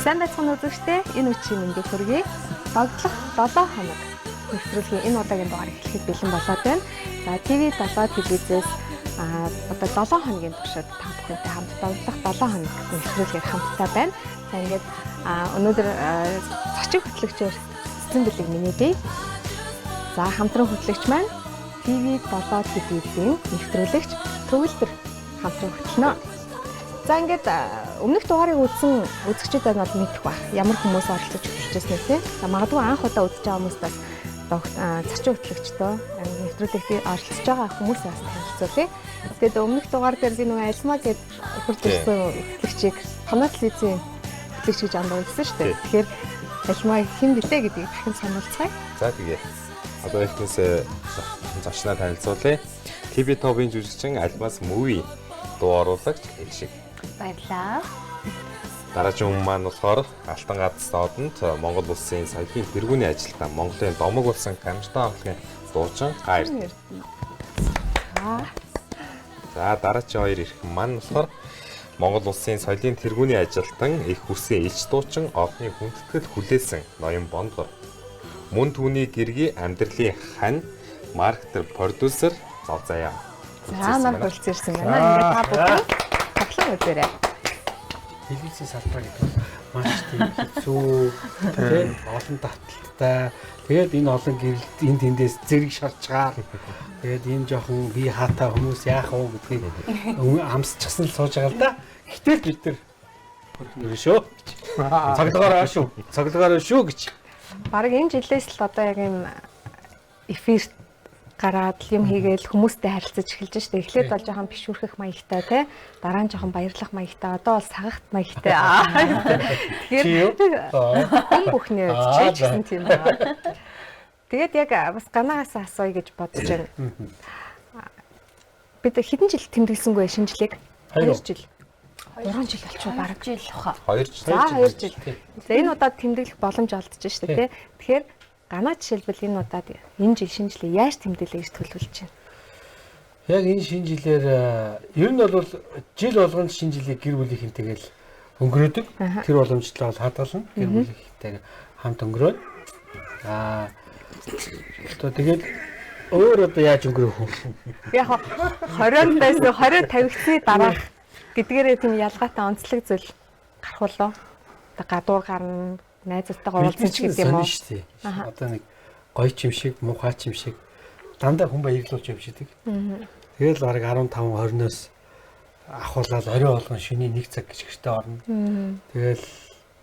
Сайн байцгаана үзэгчдээ энэ үчийн мэндийг хүргэе. Догтлох 7 хоног нэвтрүүлгийн энэ удаагийн дугаар эхлэхэд бэлэн болоод байна. За TV7 телевизээс одоо 7 хоногийн туршид та бүхэнтэй хамт догтлох 7 хоног нэвтрүүлгээр хамтдаа байна. За ингээд өнөөдөр зочин хөтлөгчөөр Цэцэн Бэлэг миний бий. За хамтран хөтлөгч маань TV7 телевизийн нэвтрүүлэгч Төвлөр хамтран хөтлөнө. За ингээд өмнөх дугаарыг үзсэн үзэгчдүүд бол мэдэх байх. Ямар хүмүүс оролцож хөтлөжсэн тий. За магадгүй анх удаа үзэж байгаа хүмүүс бас зочин хөтлөгчтэй нэвтрүүлэгт оролцож байгаа хүмүүс бас танилцуулъя. Тэгээд өмнөх дугаар дээр би нөгөө Альма гээд хурж ирсэн хөтлөгчийг Томат телевизийн хөтлөгч гэж андуулсан шүү дээ. Тэгэхээр Альма хэн билээ гэдгийг дахин сануулцгаая. За тэгээ. Одоо эхнээс зочноо танилцуулъя. TV5-ийн жүжигчин Альмаас Movie дуу оруулагч Элшиг. Баярлалаа. Дараагийн хүн маань болохоор Алтан гац одонд Монгол улсын соёлын тэргүүний ажилтаа Монголын Домог улсын камертай хамтлагийн дуучин Хайр. За дараагийн хоёр ирхэн маань болохоор Монгол улсын соёлын тэргүүний ажилтан их хүсээ элч дуучин одны хүндэтгэл хүлээсэн Ноён Бондгор. Мөн түүний гэргийн амьдралын хань маркетер продюсер Зов Заяа. За нам болц ирсэн байна. Ингээд та бүхэн таглан үзээрэй. Телевизийн салбар гэдэг нь маш тийм хэцүү, тийм олон таталтай. Тэгээд энэ олон гэрэлд энэ тэндээс зэрэг шарчгаар. Тэгээд энэ жоохон би хаатаа хүмүүс яах вэ гэдгийг амсчихсан л сууж байгаа л да. Гэтэл бид нар хөрхнөр шүү. Цогцолгоороо шүү. Цогцолгоороо шүү гэж. Бараг энэ жилээс л одоо яг юм эфирт гараад юм хийгээл хүмүүстэй харилцаж эхэлж штэ. Эхлээд бол жоохон бишүүрхэх маягтай те. Дараа нь жоохон баярлах маягтай. Одоо бол сагахт маягтай. Тэгэхээр хүн бүхнээ чийж гэсэн тийм байна. Тэгээд яг бас ганаагаас асууя гэж бодож байна. Бид хэдэн жил тэмдэглэсэнгүй шинэ жилиг? 2 жил. 3 жил болчихоо бараг жил баха. 2 жил. За 2 жил. За энэ удаад тэмдэглэх боломж олдож штэ те. Тэгэхээр ганаа жишээлбэл энэ удаад энэ жил шинэ жилээ яаж тэмдэглэе гэж төлөвлөж байна? Яг энэ шинэ жилээр ер нь бол жил болгонд шинэ жилийг гэр бүлийнхэнтэйгээл өнгөрөөдөг. Тэр боломжтой бол хадгална. Гэр бүлийнхэнтэйгээ хамт өнгөрөөд. Одоо тэгээд өөр одоо яаж өнгөрөх вэ? Яг 20-нд байсан 20 тавигдсны дараах гэдгээрээ тийм ялгаатай онцлог зүйл гарах болоо. Одоо гадуур гарна, найзуудтайгаа уулзах гэдэг юм уу? Одоо нэг гоё ч юм шиг, муухай ч юм шиг дандаа хүн баярлуулж явждаг. Тэгэл бараг 15-20-оос ахуулаад орой болгон шөнийн 1 цаг гिचгтэй орно. Тэгэл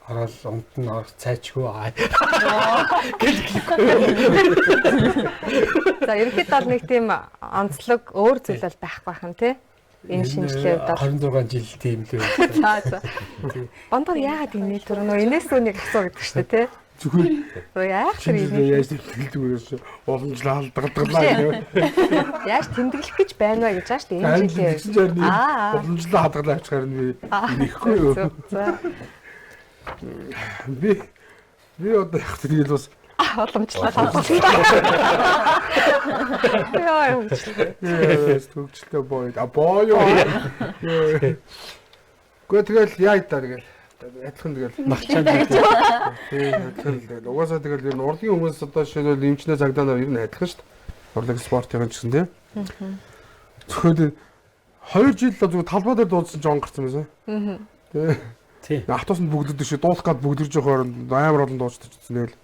орол унт нь орох цайчгүй аа. За ерөнхийдөө нэг тийм онцлог өөр зүйл бол байхгүй байх нь тий. Энэ шинжилгээ удаа 26 жил тийм л үү. За. Бондгор яагаад ингэ түр нөө энэс үнийг асуу гэдэг шүү дээ тий. Зүгээр. Яах вэ? Яаж тэмдэглэдэг вэ? Уламжлал алдагдлаа гэх. Яаж тэмдэглэх гэж байна вэ гэж ааш тий энэ жилийн. Уламжлал хадгалаа авчихаар нь би нэхгүй юу. За. Би одоо яг тэгээд бас уламжлал хадгалсан. Яа юм чи. Төгчлөө боо. Гэхдээ тэгэл яа та тэгэл адилхан тэгэл Махчаан тэгэл угаасаа тэгэл ер нь урлагийн хүмүүс одоо жишээлбэл эмчнээ цагдаа нар ер нь адилхан шүү дээ. Урлаг спортын ч гэсэн тийм. Зөвхөн 2 жил л зүгээр талбай дээр дуудсан ч онгорсон байсан. Тийм. Автобусанд бүгдэрдэг шүү. Дуулах гад бүгдэрж явахаар амар олон дуучдаж үзсэн тэгэл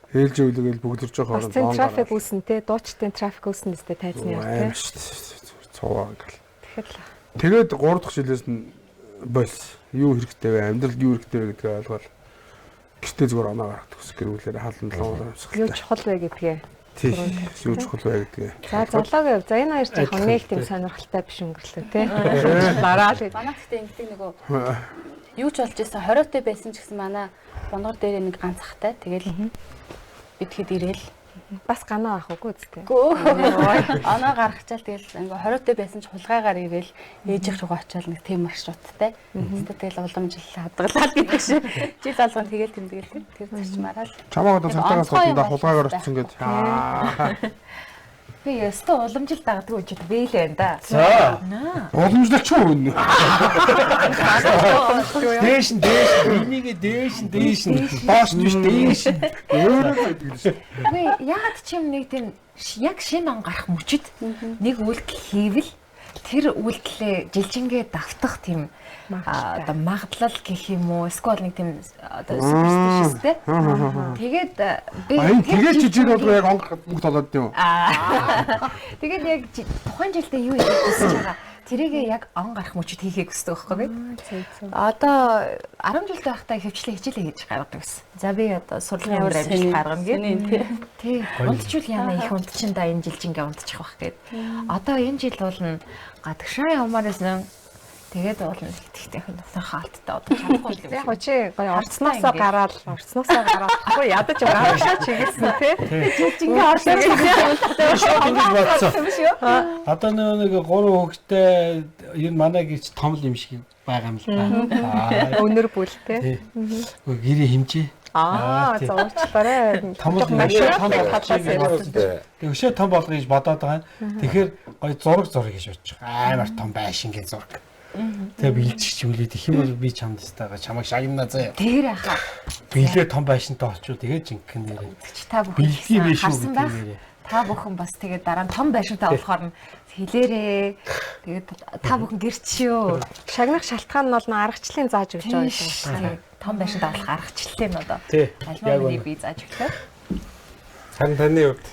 ээлж өвлөгөөл бүгдэрж явахаар трафик үүсэн те дуучтын трафик үүсэн нэстэ тайзны яг те. Цуваа ингээл. Тэгэхээр тэгээд 3 дахь жилээс нь больс юу хэрэгтэй вэ? Амьдралд юу хэрэгтэй вэ гэдгийг ойлгоод гэртээ зүгээр оноо гаргах төс гэрүүлээр хаална лоо юу чухал вэ гэдгээ. Тийм. Юу чухал вэ гэдгээ. За зоологийн за энэ хоёр жоохон нэг тийм сонирхолтой биш өнгөрлөө те. Дараа л манай гэхдээ ингэдэг нөгөө юу ч болж исэн 20-тэй байсан ч гэсэн манай бонгор дээр нэг ганц ахтай тэгэл бид хэд ирээл бас ганаа авах үгүй үстэй. Оноо гаргачаал тэгэл ингээ 20-тэй байсан ч хулгайгаар ирээл ээжих рүү очиад нэг тийм маршруттай. Тэгэл уламжлал хадгалаад гэдэг шиг жил алганд тэгэл тэмдэглэв. Тэр зарчмаараа л чамаа одоо цагтаагаас гадна хулгайгаар очсон гэдэг. Би өстө уламжил дагдаг үчид бэлээ да. За. Боломжтой ч юу вэ? Дээш нь энийг дээш нь доош нь биш дээш нь. Өөрөө байдаг л шүү. Би ягаад ч юм нэг тийм яг шинэ он гарах мөчид нэг үйлдэл хийвэл тэр үйлдэлээ жилжингээ давтах тийм одоо магадлал гэх юм уу эсвэл нэг тийм одоо суперстиштэй. Тэгээд би тэгээд жижиг бол яг он гарахад мөнгө толоод юм. тэгээд яг тухайн жилдээ юу хийх гэж байгаа. Тэрийг яг он гарах мөчид хийхийг хүсдэг байхгүй би. Одоо 10 жилдээ байхдаа хөвчлээ хичээлээ хийж гаргадаг байсан. За би одоо сурлагын өөр амжилт гаргана гэх. Тий. Унтчул яана их унтчин да энэ жилжингээ унтчих байх гээд. Одоо энэ жил бол гадагшаа явмаар байсан. Тэгээд бол ихтэй хаалттай одоо чадахгүй л юм. Яг чи гоё орцноосоо гараад ахгүй ядаж гараашаа чигэлсэн тий. Жилжингээ орсон Одоо нэг 3 хүүхэдтэй ер нь манай гэрч том л юм шиг байгаа юм л да. Өнөр бүл тий. Гэрээ хэмжээ. Зурчлаарай. Том өшөө том болгоё гэж бодоод байгаа. Тэгэхээр гоё зураг гэж бодож байгаа. Амар том байшин гэж зураг. Тэгээ бэлжчих үлээд их юм бол би чамд тастаага чамайг шагнана заяа. Тэр яхаа. Билээ том байшинтай очив тэгээ жинхэнэ нэрээ. Та бүхэн харсан байх. нэрээ. Та бүхэн бас тэгээд дараа нь том байшинтай болохоор хэлээрээ. Тэгээд та бүхэн гэрчиё. Шагнах шалтгаан нь бол аргачлалын зааж өгч байгаа юм. Том байшинтай болох аргачлалын одоо. Тий. Яг үний би зааж өглөө. Таны хувьд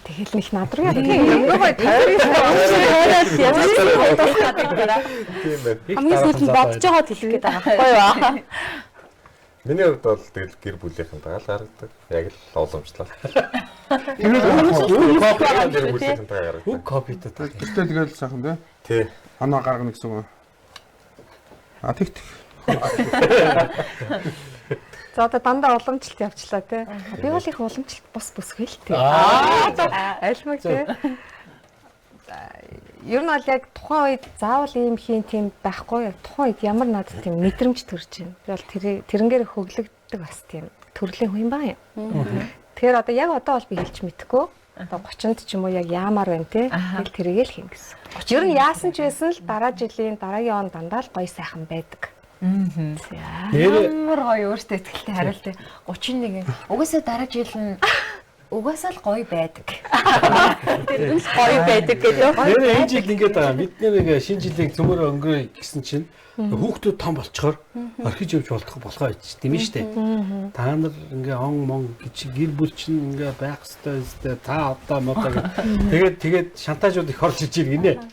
Тэгэл нэг над руу өнгөө бай тойрыг хамгийн сүүлд бодож байгаа хэлэх гээд байгаа байхгүй юу? миний хувьд бол тэгэл гэр бүлийнхэн дагаал гаргадаг. Яг л уламжлал. Гэр бүлийнхэн дагаал гаргадаг. Копитай. Тэгтээ тэгэл сайхан тий. Тий. Анаа гаргана гэсэн үг. Тэг. За одоо дандаа уламжлалт явчлаа тий. Би бол их уламжлалт бус бүсгүй л тий. Айлмаг тий. Ер нь бол яг тухайн үед заавал ийм хийн тийм байхгүй. Яг тухайн үед ямар надад тийм мэдрэмж төрж байна. Би бол тэрнгээр хөглөгддөг бас тийм төрлийн хүн баа юм. Тэгэхээр одоо яг одоо бол би хэлж мэдэхгүй. Одоо 30-нд ч юм уу яг яамаар байна тий. Тэрийг л хийн гэсэн. Ер нь яасан ч байсан л дараагийн он дандаа л гоё сайхан байдаг. Ямар гоё өөртөө ихтэй хариулт. 31 угаасаа дараа жил нь угаасаа л гоё байдаг. Тэр нь гоё байдаг гэдэг. Энэ жил ингэж байгаа. Бид нэг шинэ жилийн цөмөр өнгөрөө гэсэн чинь хүүхдүүд том болчоор орхиж явж болохоо байж тийм ээ штэ. Та нар ингээ он гэж гэр бүл чинь ингээ байх хэвээр та одоо модоо тэгээд шантажууд их орж иж иргэнэ.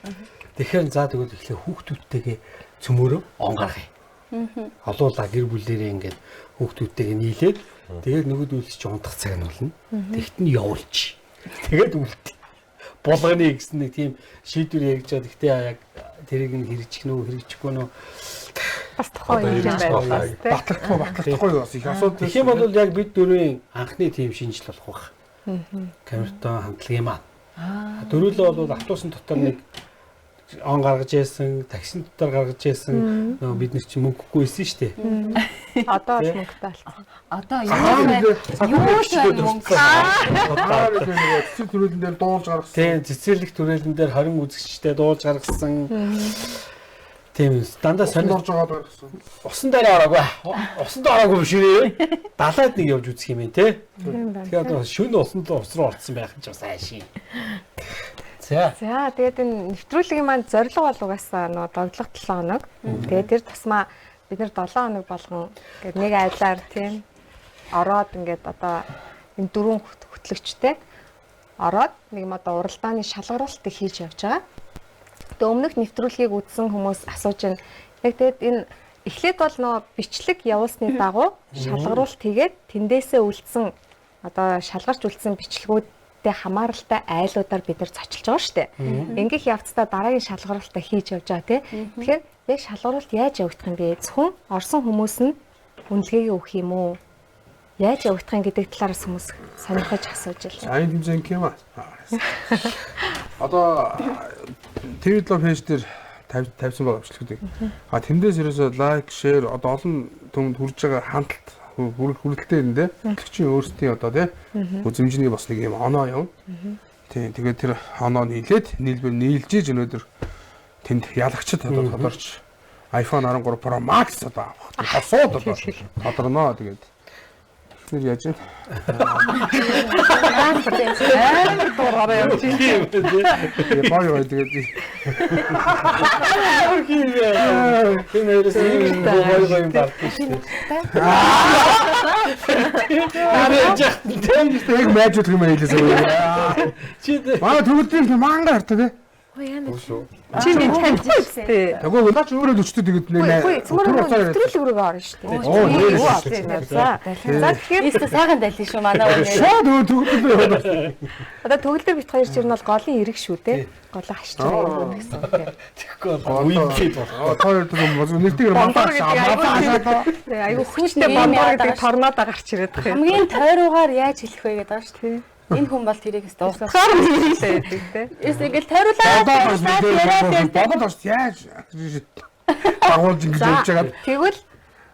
Тэгэхээр за тэгвэл эхлээ хүүхдүүдтэйгээ цөмөрөө он гаргая. Олуулаа гэр бүлээрээ ингээд хүүхдүүдтэйгээ нийлээд тэгээд нөгөөдүүлс чи унтах цаг нь болно. Тэгт нь явуулчих. Тэгээд үлдээ. Булганы гэсэн нэг тийм шийдвэр ярьж байгаа. Гэхдээ яг тэрийг нь хэрэгжих нөө хэрэгжихгүй нөө бас тухайн юм байна. Батлахгүй бас их асуудал. Тэгэх юм бол яг бид дөрвийн анхны тийм шинжил болох байх. Камертон хамтлагийн маань. Дөрвөлөө бол автобусын дотор нэг он гаргаж яасан, таксин дотор гаргаж яасан нөө бид нар чи мөнгөгүй байсан шүү дээ. Одоо л мөнгөтэй болсон. Одоо юу цэцэрлэг төрөлн дээр дуулж гаргасан. Тийм, цэцэрлэг төрөлн дээр 20 үзэгчтэй дуулж гаргасан. Тийм, дандаа сонир орж байгаад гаргасан. Усан дээр ороогүй. Усанд ороогүй биш үү? Далаад нэг явж үзэх юм те. Тэгэхээр одоо шөнө усанд ус руу орцсон байх нь ч бас айшин. За тэгээд энэ нэвтрүүлгийн маань зорилго бол угаасаа нөгөө доглох 7 хоног. Тэгээд тэр тусмаа бид нэр 7 хоног болгон ингээд нэг айлаар тийм ороод ингээд одоо энэ дөрвөн хөтлөгчтэй ороод нэг юм одоо уралдааны шалгаруулалтыг хийж явж байгаа. Тэгээд өмнөх нэвтрүүлгийг үзсэн хүмүүс асууж байна. Яг тэгээд энэ эхлээд бол нөгөө бичлэг явуулсны дагуу шалгаруулалт хийгээд тэндээсээ үлдсэн одоо шалгарч үлдсэн бичлэгүүд хамааралтай айлуудаар бид нар цочилж байгаа шүү дээ. Ингээх явцдаа дараагийн шалгаруулалтаа хийж явж байгаа тий. Тэгэхээр яг шалгаруулалт яаж явагдах юм бэ? Зөвхөн орсон хүмүүс нь үнэлгээгээ өгөх юм уу? Яаж явагдах юм гэдэг талаараас хүмүүс сонирхож асууж байна. Айн хэмжээ юм аа. Одоо TV7 пэйж дээр тавьсан байгаа бичлэгүүдийг. Тэндээс ерөөсөө лайк, шеэр одоо олон түмэнд хүрж байгаа хандлт хүрэлттэй энэ те. Чи өөрсдийн одоо те үзэмжний бас нэг юм оноо юм. Тийм тэгээд тэр оноо нийлээд нийлбэр нийлж иж өнөөдөр тэнд ялагчд одоо тодорч iPhone 13 Pro Max одоо авах. Хасууд одоо тодорноо тэгээд нэр яаж вэ? Амар дуураараа явж байна. Гоё гоё тэгээд Тэр нэрээс ийм гоё юм багт шүү дээ. яг майжуулах юм хэлээсээ. Чи Аа төгөлдрийн манга хартай тий. Чи нэг таньдаг үстэй. Тэгвэл наач өөрөө өчтөд тэгээд нэ. Нэвтрүүлэг рүү орно шүү дээ. Оо, нэрээ. За тэгэхээр Ийстэ сайхан дайлсан шүү манай өнөө. Шууд өөр төгөлдөр. одоо төгөлдөр бит хоёр чир нь бол голын эрэг шүү дээ. Голоо хашч байгаа юм гэсэн. тэгэхгүй үеийн бол. Хоёр төгөл нэгтгэр маа. Айгу хүчтэй бомбор гэдэг торнадо гарч ирээд байгаа юм. Хамгийн тойруугаар яаж хэлэх вэ гэдэг байгаа шүү дээ. Энэ хүн бол тэрийг өстө уухаар Хэлээд тий. ингээл тойруулаад яриад Бодоод авч яаж дагуулж ингэж явж байгаа. Тэгвэл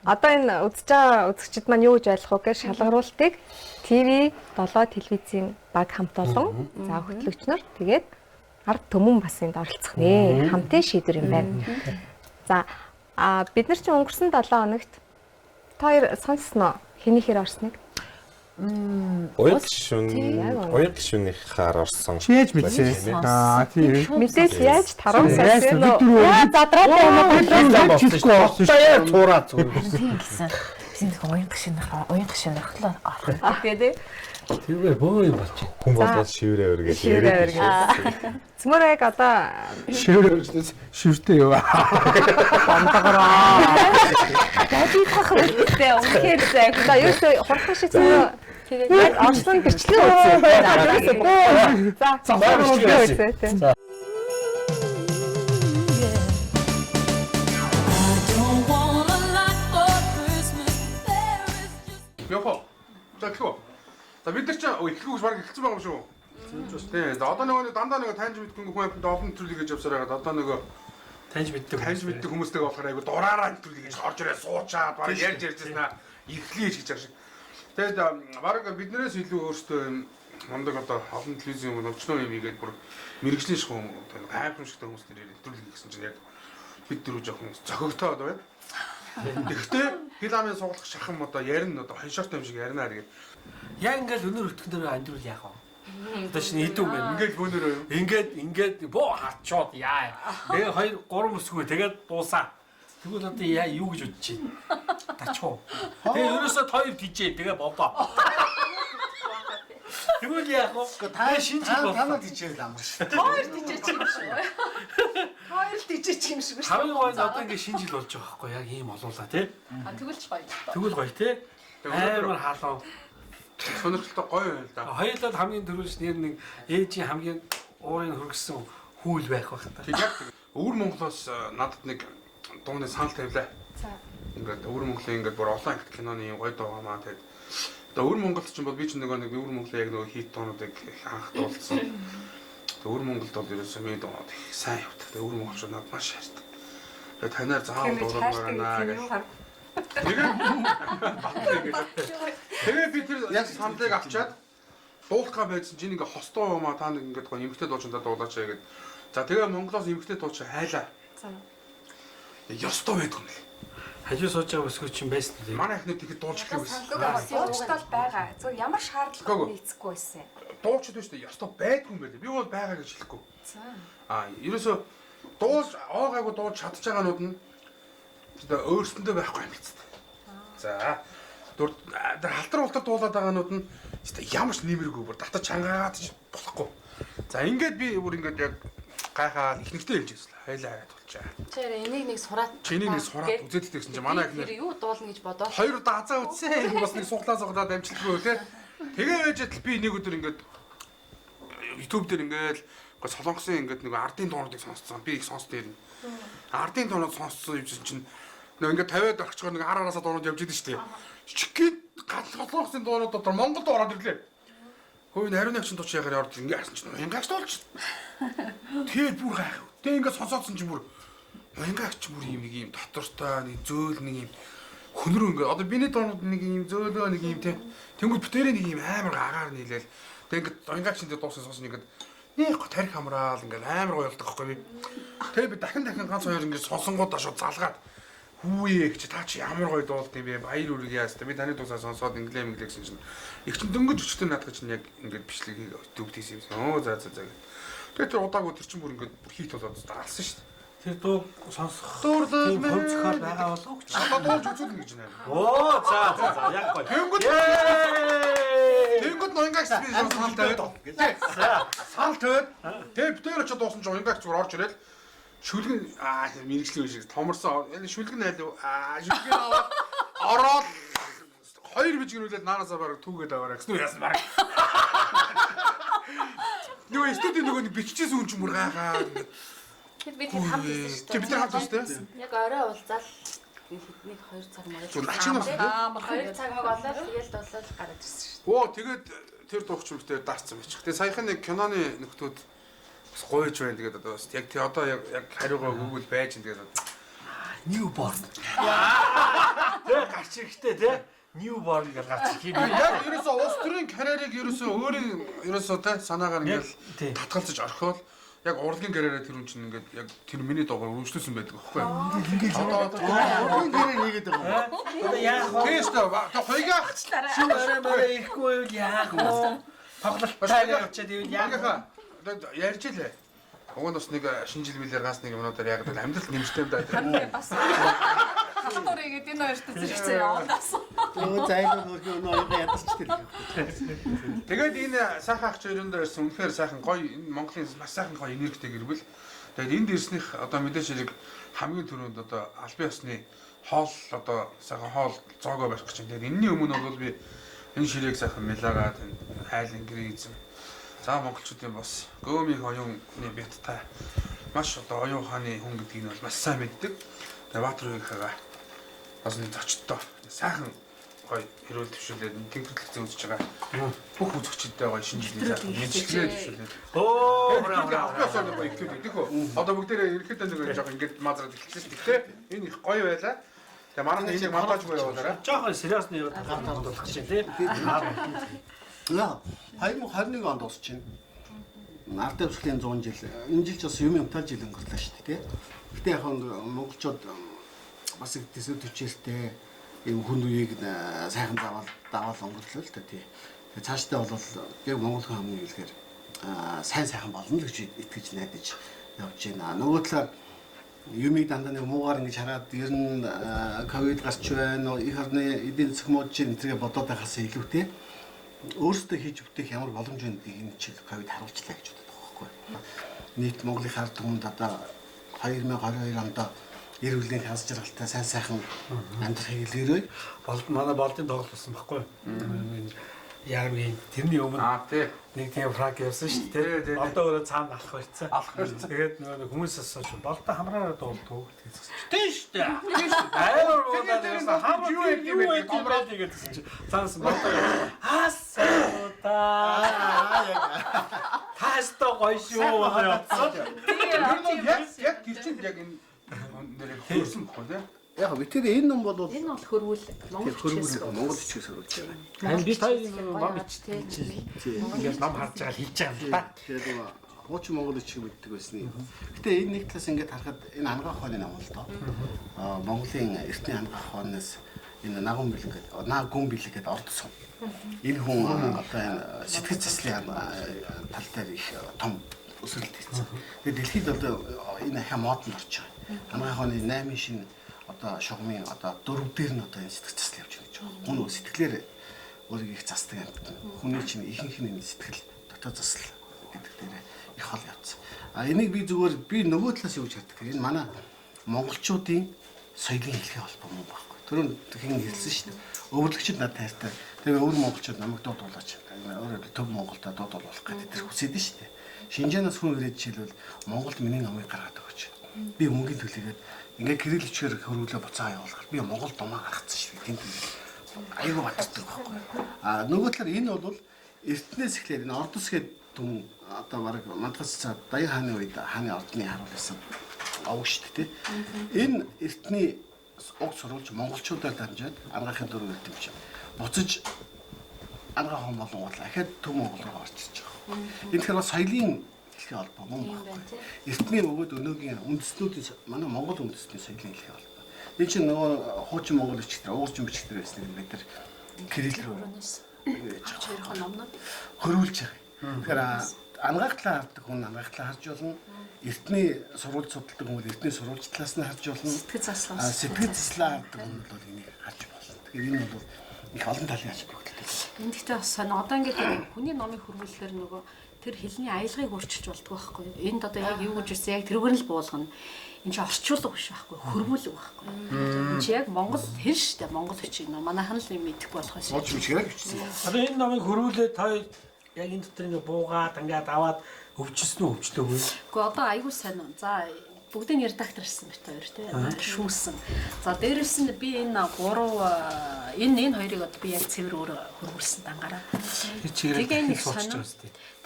одоо энэ үзэж байгаа үзэгчид маань юу гэж ойлгох вэ гэж шалгаруултыг ТV 7 телевизийн баг хамт олон за хөтлөгч нар тэгээд ард түмэн бас энд оролцох нэ. Хамтын шийдвэр юм байна. За бид нар чинь өнгөрсөн 7 хоногт та хоёр сонссноо хэний хэр орсныг? Уян гишүүнийхаар орсон. Чээж мэдсэн. Тийм. Мэдээс яаж тарам Яаж сайн нөө. задраатай юм уу? Чичгөө цуураа зүгээр. Тийм гэсэн. Bizim уян гişэн орхлоо. Тэгээд Тэгээ бөө юм болчих. Хүн болоод шиврээ өргөж Цөмөр яг одоо Шиврээс шивтэй юу. дайд тах үстэй үнхээр зайг. За юу ч хурдан шиг цөмөр тэгээд орсон гэрчлээ үзээ. За үзээ. Яхоо. За тэгвэл. За бид нар ч эхлүүс баг эхэлсэн байгаа юм шүү. Тийм. За одоо нөгөө дандаа нөгөө таньж мэдгүй хүн олон төрлийг гэж явсаар байгаа. Одоо нөгөө Таньж мэддэг хүмүүстэйгээ болохоор айгу дураараа төрлийг гэж орж ирээ суучаад баг ярьж ярьжсэн аа эхлэе гэж байгаа шиг. Тэгээд баг биднээс илүү өөртөө мундаг одоо олон телевизийн юм өвчнөө юм ийгээд бүр мэрэгжлийн шиг юм гайхамшигтай хүмүүс нэр нэвтрүүлэг гэсэн чинь яг бид дөрөв жоохон зохигтоод байна. Гэхдээ филамын суглах шахам одоо ярина одоо хоншортой юм шиг ярина гэдэг. яг ингээл өнөр өтгөнөөр амьдрал яах вэ? Одоо шинэ идэв мэн. Ингээд гүнөрөө юм. Ингээд боо хачууд яа. Тэгээ 2 3 өсгөө тэгээд дуусаа. Тэгвэл одоо яа юу гэж бодож байна? Тачхуу. Тэгээ ерөөсөө хоёр тийжээ тэгээ бодоо. Тэгвэл яах вэ? Та шинж бол танаа тийжээ л амар шүү. Хоёр тийч юм шүү. Хоёр тийч юм шүү. Хамгийн гол нь одоо ингээд шинжил болж байгаа байхгүй яг ийм олуулаа тий. Тэгвэл ч гоё. Тэгвэл гоё тий. Амар хаалаа. Сонирхолтой гоё юм л да. Хоёулаа хамгийн түрүүлж нэр нэг ээжийн хамгийн уурын хөргсөн хүүл байх байх та. Яг өвөр Монголоос надад нэг дууны санал тавилаа. За. Ингээд өвөр Монголын ингээд бүр олон акт киноны гоё дуу маа тэгээд одоо өвөр Монголд ч юм бол би ч нөгөө нэг өвөр Монголын яг нөгөө хит дуунуудыг анх дуулсан. Өвөр Монголд бол ерөөсөө миний дуунууд их сайн явдаг. Тэгээд өвөр монголчууд надад маш хайртай. Тэгээд танаар заавал дуулаад байна гэх. Тэгээ би тэр яг саналыг авчаад дуулахаа байсан чинь ингээ хостоо юмаа та нэг ингээ гоо эмгтэй дуучиндаа дуулаач гэдэг. За тэгээ Монголоос эмгтэй дууч хайлаа. За. Ёстой байдгүй юм л. Хажуу сууж байгаа өсгөө чинь байсан үү? Манай эхнүүд ихэд дуулж эхлэв байсан. Суучтал байгаа. Зөв ямар шаардлага нийцэхгүй байсан. Дуучид биш үү? Ёстой байдгүй юм байна. Би бол байгаа гэж хэлэхгүй. За. Ерөөсөө дуулж оогаагүй дуулж чадж байгаанууд нь одоо өөрсөндөө байхгүй юм биз дээ. За. Тэр халтар ултар дуулаад байгаанууд нь ямар ч нэмэргүй бүр татаж чангаагаад ч болохгүй. За ингээд би бүр ингээд яг гайхаа ихнэгтэй хэлж байсан. Хайлаа хараад болчаа. Чээр энийг нэг сураад. Чиний нэг сураад үзээд гэсэн чинь манай ихнэр юу дуулна гэж бодоод. хоёр удаа азаа үтсэн. Бас нэг суглаад амжилтгүй те. Тэгээ байж л би нэг өдөр ингээд YouTube дээр ингээд солонгосын ингээд нэг ардын дуунуудыг сонсцсон. Би их сонсдоо юм. Ардын дуунууд сонссон юм чинь нэг ингээд 50-аад орчгоор нэг араасаа дуунууд явж идэв шүү дээ. Чиггээд солонгосын дуунууд дотор Монголд ороод ирлээ. Хөөе нариуны агчин дууч ягаар орж ингээд харсан чинь уянгаач дуулч. Тэгээд бүр гайх. Тэгээ ингээд сонсоодсон чинь бүр уянгаач бүр юм дотортой нэг зөөл нэг юм хөнрөө ингээд одоо биний дуунууд нэг юм зөөлөө нэг юм те. Тэнгүүд бүтээрээ нэг юм амар агаар нийлээл Тэг ингээд ангаач энэ дууссан сонсон ингээд нэг тарих хамраал ингээд амар гоё болдог байхгүй би. Тэгээ би дахин ганц хоёр ингээд сонсонгуудаа шууд залгаад хүүе гэж та чи ямар гоё дуулт юм бэ? Баяр үрэг яас та би таны дуусаа сонсоод инглээ гэсэн чинь их чин дөнгөж өчтөө надад чинь яг ингээд бичлэг дүүгдээс юм. Өө за. Тэгээ тэр удаагүй тэр чинь бүр ингээд хийт болоод даалсан шүү дээ. Тэр дуу сонсох Дуурлал тийм хөв зохиол байгаа болов уу гэж. Одоо дуулж үзүүлнэ гэж нэ. Оо за яг гоё. Тэнгүүд ноёнгаагч би санал тавиад. Санал тавиад. Тэгээ битээр очиж дуусан чинь ноёнгаагч зүгээр орж ирээд шүлгэн мэрэгжлийн шиг томорсон. Энэ шүлгэн айл шүлгэн аваад ороод хоёр бижгэрүүлээд наанасаа бараг түүгээд аваарай гэсэн үү яасан бараг. Нөгөө студийн нөгөө нэг биччихсэн хүн ч мөр гайхаа. Би тэр хамт ирсэн шүү дээ. Тэг бид нар хамт ирсэн тийм. Яг орой уулзаал нэг 2 цаг мөрөд. Зүгээр ачин бас тийм. 2 цаг мөг болоод тэгэл дуусаад гараад ирсэн шүү дээ. Оо тэгээд тэр дуугч юмтэй даарцсан бичих. Тэгээ саяхан нэг киноны нөхдүүд бас гойж байна. Тэгээд одоо бас яг тий одоо яг хариугаа өгвөл байж энэ тэгээд Newborn. Тэг гарч ирэхтэй тий Newborn гэж гарч ирэх юм. яг ерөөсөө улс төрийн карьерийг ерөөсөө өөрийн ерөөсөө тий санаагаар ингээл татгалзаж орхиол яг урлагийн карьераа тэр хүн чинь ингээд яг тэр миний дуугаар үргэлжлүүлсэн байдаг байхгүй юу? Одоо урлагийн карьер хийгээд байгаа. Одоо яах вэ? Тийм шүү дээ. Тэг хоёгаа Шин орой ирэхгүй юу яах вэ? Тоглолттой явчихад ивэл яах вэ? одоо ярьж илээ. Уг нь бас нэг шинжил мэлээр ганц нэг юмнуудаар яг л амьдрал нэмжтэй юм даа. Бас хатуурыгээд энэ хоёрт зэрэгцээ яваадаас. Өө зайлуу хөргөө нөө ядчихтэй. Тэгээд энэ сайхан ах хоёрын дээр ирсэн үнэхээр сайхан гоё энэ Монголын маш сайхан гоё энергитэй гэрвэл тэгээд энд ирснийх одоо мэдээж хэрэг хамгийн түрүүнд одоо албан ёсны хоол одоо сайхан хоол зоогоо барих гэж байна. Тэгээд энэний өмнө бол би энэ ширээг сайхан мэлаагаад энэ хайлын гэрээ эзэн. За монголчуудын бас гөөмийн оюуны бяттай маш одоо оюун ухааны хүн гэдгийг нь бол маш сайн мэддэг. Тэгээд Баатар үеийнхээ бас нэг зочдтой сайхан гоё хэрүүл төвшүүлээд тэнхэрлэгцээ үзэж байгаа. Бүх үзэгчдтэй гоё шинжилгээ заах мэдээлэл төвшүүлээд. Оо Авьяасаа гоё ихлүүд идэх үү? Одоо бүгдээрээ ерөөхдөө нэг жоохон ингэж мазраад эхэлсэн шүү дээ. Энэ их гоё байлаа. Тэгээ манай нэг монтажгүй явуулаарай. жоохон сериусны гартаар болох чинь тий. Яа, 2021 онд дуусч байна. Ард дэвсглийн 100 жил. Энэ жил ч бас юм талж жил өнгөрлөө шүү дээ, тий. Гэтэ яг монголчууд бас их дэсүү төвчээртэй ийм хүн үеийг сайхан даваал өнгөрлөө л дээ, тий. Тэгээ цаашдаа бол яг монгол хүмүүний хэлэхээр сайн сайхан болно л гэж итгэж найдаж явж байна. Нөгөө талаар юмыг дандаа нэг муугаар ингэж хараад ер нь ковид гарч байна, их орны эдийн засаг мод чинь энэ төргээ бодоод байхаас илүүтэй өөрсдөө хийж бүтээх ямар боломж байна энэ чиг ковид харуулчлаа гэж боддог байхгүй. Нийт Монголын ард түмэнд одоо 2022 онд эр бүлийн хянс жаргалтай сайн сайхан амьдрахыг илэрөөе. Манай болдын тоглолт болсон байхгүй. Яаргийн тэрний өмнө тий. нэг тийм фраг явсан шүү дээ. Одоо өөрөө цаана алах барьцсан. Тэгээд нөгөө хүмүүс асууж болдоо хамраараа дуулдаг гэсэн чинь. Тийм шүү дээ. Аяар уудаад байсан хамар юу юм гомроод игээдсэн чинь. Цаанаас болдоо асуута. Таастай гоё шүү явцсан. Яг тэр чинь яг энэ нэрийг хөрсөн байхгүй тий. Яг бид энэ ном бол Энэ бол хөрвүүл Монгол хичээс хөрвүүлж байгаа. Харин би та ном ичтэй. Ингээд ном харж байгаа хийж байгаа юм да. Тэгээд хуучин монгол хичээг мэддэг байсан. Гэтэ энэ нэг талаас ингээд харахад энэ ангаах ухааны ном л доо. Монголын эртний ангаах ухаанаас энэ нагун бэлэг гэдэг нагун бэлэг гэдэг ордсон. Энэ хүн одоо энэ сэтгэл заслын тал дээр их том өсөлт хийсэн. Тэгээд дэлхийд одоо энэ ахаа модонд орж байгаа. Ангаах ухааны 8 шин одоо шугамын одоо 4 дээр нь одоо энэ сэтгэл засал явж байгаа гэж байна. Хүн сэтгэлээр өөрийг их засдаг юм. Хүний чинь ихэнх нь сэтгэл дотоод засал гэдэг дээр их хол явцсан. А энийг би зүгээр би нөгөө талаас юу гэж хэлдэг. Энэ манай монголчуудын соёлын хэлхий холбоо юм байхгүй. Түрүүн хин хэлсэн шүү дээ. Өвөрлөгчд надад хайртай. Тэгээ өөр монголчууд намайг дуудуулаач. Өөрөөр төв Монголда дуудуулах гэдэг тэр хүсэж дээ шүү дээ. Шинжаанаас хүн ирээд жишээлбэл Монголд миний номыг гаргаад өгөөч. Би мөнгөний төлөөгээд ингээ кирилл бичгээр хөрвүүлээ буцаа явуулахаар би Монгол думаа гаргацсан шүү дээ. Тэнд аюу батдаг байхгүй. А нөгөө талаар энэ бол эртнээс эхлээд энэ ордос гэдэг түмэн одоо баг мандгас цаад Даян хааны үед хааны ордны харуулсан овг шүү дээ. Энэ эртний уг сурвалж монголчуудаар дамжаад аргахын дөрөв эрдэмч буцаж ангаа хон болон гол ахад төв Монгол руу орж ирж байгаа. Энэ тэгэхээр соёлын хэлхий холбоо мөн баггүй. Эртний өгөөд өнөөгийн үндэстнүүдийн манай Монгол үндэстний соёлын хэлхий холбоо. Энэ чинь нөгөө хуучин Монгол бичгтэр, уурчин бичгтэр байсан юм бид нар кирилл рүү хөрвүүлж байгаа. Тэгэхээр ангахлаа хардаг хүн ангахлаа харж болно. Эртний сурвалж судалдаг хүн эртний сурвалж талаас нь харж болно. Сэтгэл заслаа хардаг хүн бол энийг харж болно. Тэгэхээр энэ бол их олон талын ач холбогдолтой. Энд гэхдээ бас сонио одоо ингээд хүний номыг хөрвүүлэхээр нөгөө тэр хэлний аялгыг өөрчилж болдгоо байхгүй юу? Энд одоо яг юу гэж ирсэн яг тэрүүгээр нь л буулгана. Энд чи орчуулга биш байхгүй юу? Хөрвүүлэг байхгүй юу? Энд чи яг Монгол хэл шүү дээ. Монгол хүчийг нөө манайхан л мэдэхгүй болох байсан. Болж бичгээрээ бичсэн. Одоо энэ номыг хөрвүүлээд та яг энэ дотор ингээ буугаад ингээд аваад өвчсөн үү өвчлөөгүй. Гэхдээ одоо айгүй сонио. За бүгдийн редакторсэн бит хоёр тий шүүсэн. За дээрэс нь би энэ хоёрыг одоо би яг цэвэр өөр хөрвүүлсэн дангаараа. Тэгээ нэг сонио.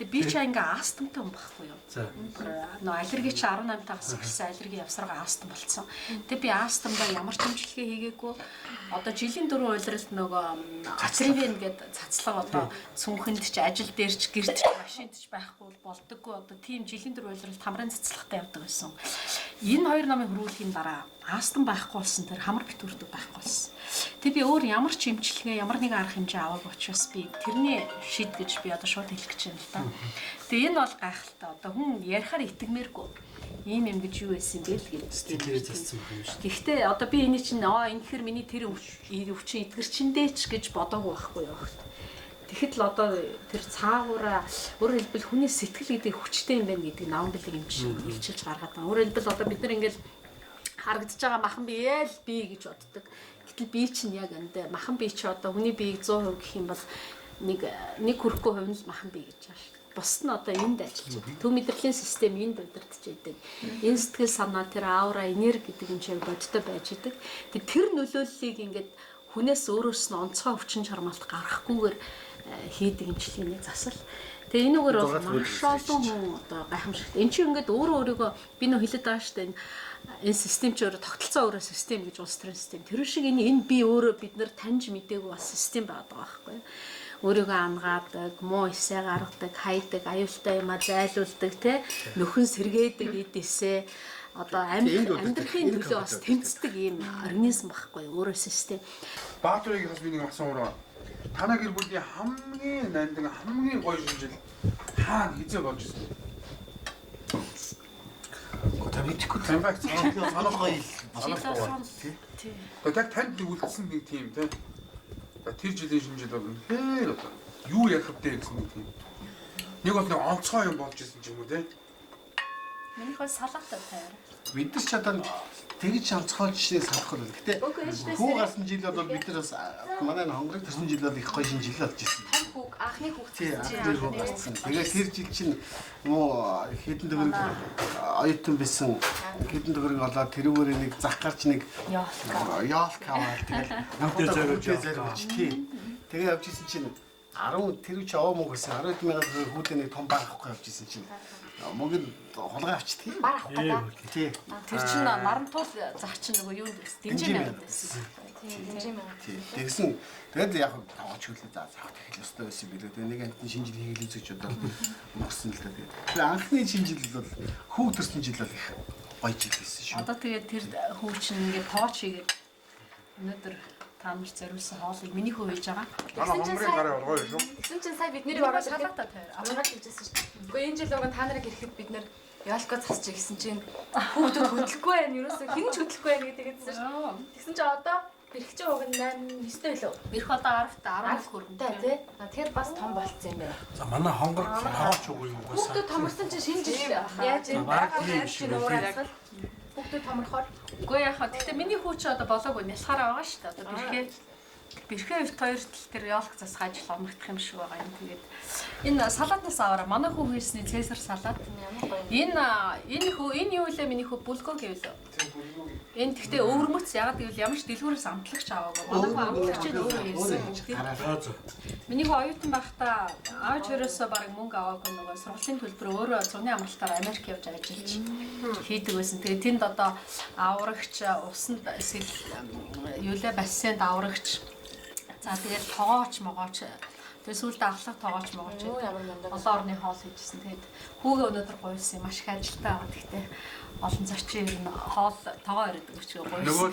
Тэгээ би ч ингээ астмтай хүн байхгүй юу? Нөө аллерги чи 18 тагаас ихсэн аллерги явсараа астм болцсон. Тэгээ би астмдаа ямар ч хэмжлэгээ хийгээгүй. Одоо жилийн 4 улиралд нөгөө ацривэн гэдэг цацлага одоо сүнхэнд ч ажил дээр ч гэрт ч машинд ч байхгүй болдоггүй. Одоо тийм жилийн 4 улиралд хамрын цацлагтай явдаг байсан. Энэ хоёр намын хөрвүүлэхийн дараа астм байхгүй болсон тэр хамар битүүрдэг байхгүй болсон. Тэг би өөр ямар ч эмчилгээ ямар нэгэн арга хэмжээ аваагүй учраас би тэрний шийд гэж би одоо шууд хэлэх гэж байна л да. Тэгээ энэ бол гайхалтай. Одоо хүн ярихаар итгэмээргүй. Ийм юм гэж юу байсан бэ л гэж сэтгэлээр зассан юм шүү. Гэхдээ одоо би энэ чинь энэ хэр миний тэр өвчин эдгэрчэндээ ч гэж бодоогүй байхгүй юу. Тэгэхэд л одоо тэр цаагаараа өөрөөр хэлбэл хүний сэтгэл гэдэг хүчтэй юм байна гэдгийг наван бэлэг юм шиг илчилж гаргаад байна. Өөрөөр хэлбэл одоо бид нар ингээл харагдаж байгаа махан бие л бие гэж боддог. Гэтэл бие чинь яг энэ махан бие чи одоо хүний биеийг 100% гэх юм бол нэг хүрэхгүй хувь нь л махан бие гэж байна шүү дээ. Бус нь одоо энд ажиллаж байгаа. Төв мэдрэлийн систем энд удирдах байдаг. Энэ сэтгэл санаа тэр аура энерги гэдэг юм шиг бодтой байж идэг. Тэр нөлөөллийг ингээд хүнээс өөрөөс нь онцгой өвчин чармаалт гаргахгүйгээр хийдэг имчилгээний засал. Тэгээ энэгээр маш олон хүн одоо гайхамшигт. Энд чинь ингээд өөрийгөө би нөө хэлээд байгаа шүү дээ. Энэ систем ч өөрөө тогтолцоо өөрөө систем гэж улс төрийн систем. Тэр шиг энэ би өөрөө бид нар таньж мдээгүй бас систем байгаа байхгүй юу? Өөрийгөө ангаадаг, муу эсээ гаргадаг, хайдаг, аюултай юмаа зайлуулдаг, тэ нөхөн сэргээдэг эдээсээ одоо амьдрахын төлөө бас тэмцдэг ийм организм байхгүй юу? Өөрөө систем. Баатарыг бас би нэг асуумаар танаа гэр бүлийн хамгийн нандин хамгийн гоё шинжил хаана хизээ болж ирсэн. Котамитикут тамбаг санахгүй санахгүй. Тэгээд танд үлдсэн нэг тийм тийм. Тэр жилийн шинжил бол үнэхээр одоо юу ярих вэ гэсэн нэг тийм. Нэг бол нэг онцгой юм болж ирсэн ч юм уу те. Миний хол салаатай тайр. бид нар ч одоо тэгж онцгой жишээ санах бол. Гэтэ хүү гарсан жил бол бид нар бас манай хонгорыг төрсөн жил бол их гоё шинэ жил болж ирсэн. Хүүг анхны хүүг хүү гарсан. Тэгээд тэр жил чинь муу хэдэн төгрөг оюутан байсан хэдэн төгрөг олоод тэрүүгээр нэг зах гарч нэг яалк аваад тэгээд зориулж тий. Тэгээд явж исэн чинь 10 тэр үчи овоо мөнгө гэсэн 10 мянган төгрөг хүүтэй нэг том баг авахгүй явж исэн чинь мөнгөнд хулгай авчдаг. баг авах гэдэг. Тий. Тэр чинь нарантуул зах чинь нөгөө юунд байсан? Дэмжин байгаад байсан. Дэмжин байгаад. Тий. Тэгсэн тэгээд яг тоогч хөлөө за завх техник өстой байсан билээ. Тэгээд нэг амтны шинэ жил хийгээл үзэж одоо мөсөн л дээ. Тэгээд анхны шинэ жил бол хүү төрсөн жил бол их гоё жил байсан шүү. Одоо тэгээд тэр хүү чинь ингээд тооч хийгээд өнөөдөр та нар зориулсан хоолыг миний хүү хийж байгаа. Манай хонгорын гараа ургоо шүү. Тэгсэн чинь сая бид нэрийг Ороод ороод салаатаа тавь. амраад хийжсэн шүү. Гэхдээ энэ жил уран та нарыг ирэхэд бид нэр ялко засчих гэсэн чинь хүүхдүүд хөдлөхгүй байх. Ерөөсөө хэн ч хөдлөхгүй байх гэдэг хэлсэн шүү. Тэгсэн чинь одоо бэрхжин уг нь 8 9 төлөө. Ирэх одоо 10-т 10 хүрэнтэй тий. Тэгэхээр бас том болцсон юм байна. За манай хонгор хараач үгүй юм угаасаа. Хүүхдүүд томорсон чинь шинэ жил яаж юм бэ? Хүүхдүүд томорхоор Үгүй яхаа. Гэхдээ миний хүү чи одоо болоогүй нялхаараа байгаа шүү дээ. Одоо бэрхээ хоёр тал дээр ялх засах ажил омрагдах юм шиг байгаа юм. Тэгээд энэ салаатнаас аваараа манай хүү хийсний цэсар салаат. Энэ юу вэ? Миний хүү булгог гэвэл. Энэ гэхдээ өвөрмөц ягаад гэвэл ямар ч дэлгүүрээс амтлагч аваагүй. Манай хүү амтлагч нь өөрөө хийсэн. Миний хүү оюутан байхдаа аав төрөөсөө баг мөнгө аваагүй нөгөө сургуулийн төлбөр өөрөө зуны амралтаар Америк явж ажиллаж хийдэг байсан. Тэгээд тэнд одоо аврагч, усанд бассейнд аврагч. За тэгээд тоогооч могооч Тэгээ сүүлдээ ахлах тоогооч могооч. Олон орны хоол хийжсэн. Тэгээд хүүгээ өнөөдөр гуйсан юм ашиг ажилтаа байгаа. Гэхдээ олон зочин ер нь хоол тоогоо ирдэг учраас гуйсан. Нөгөө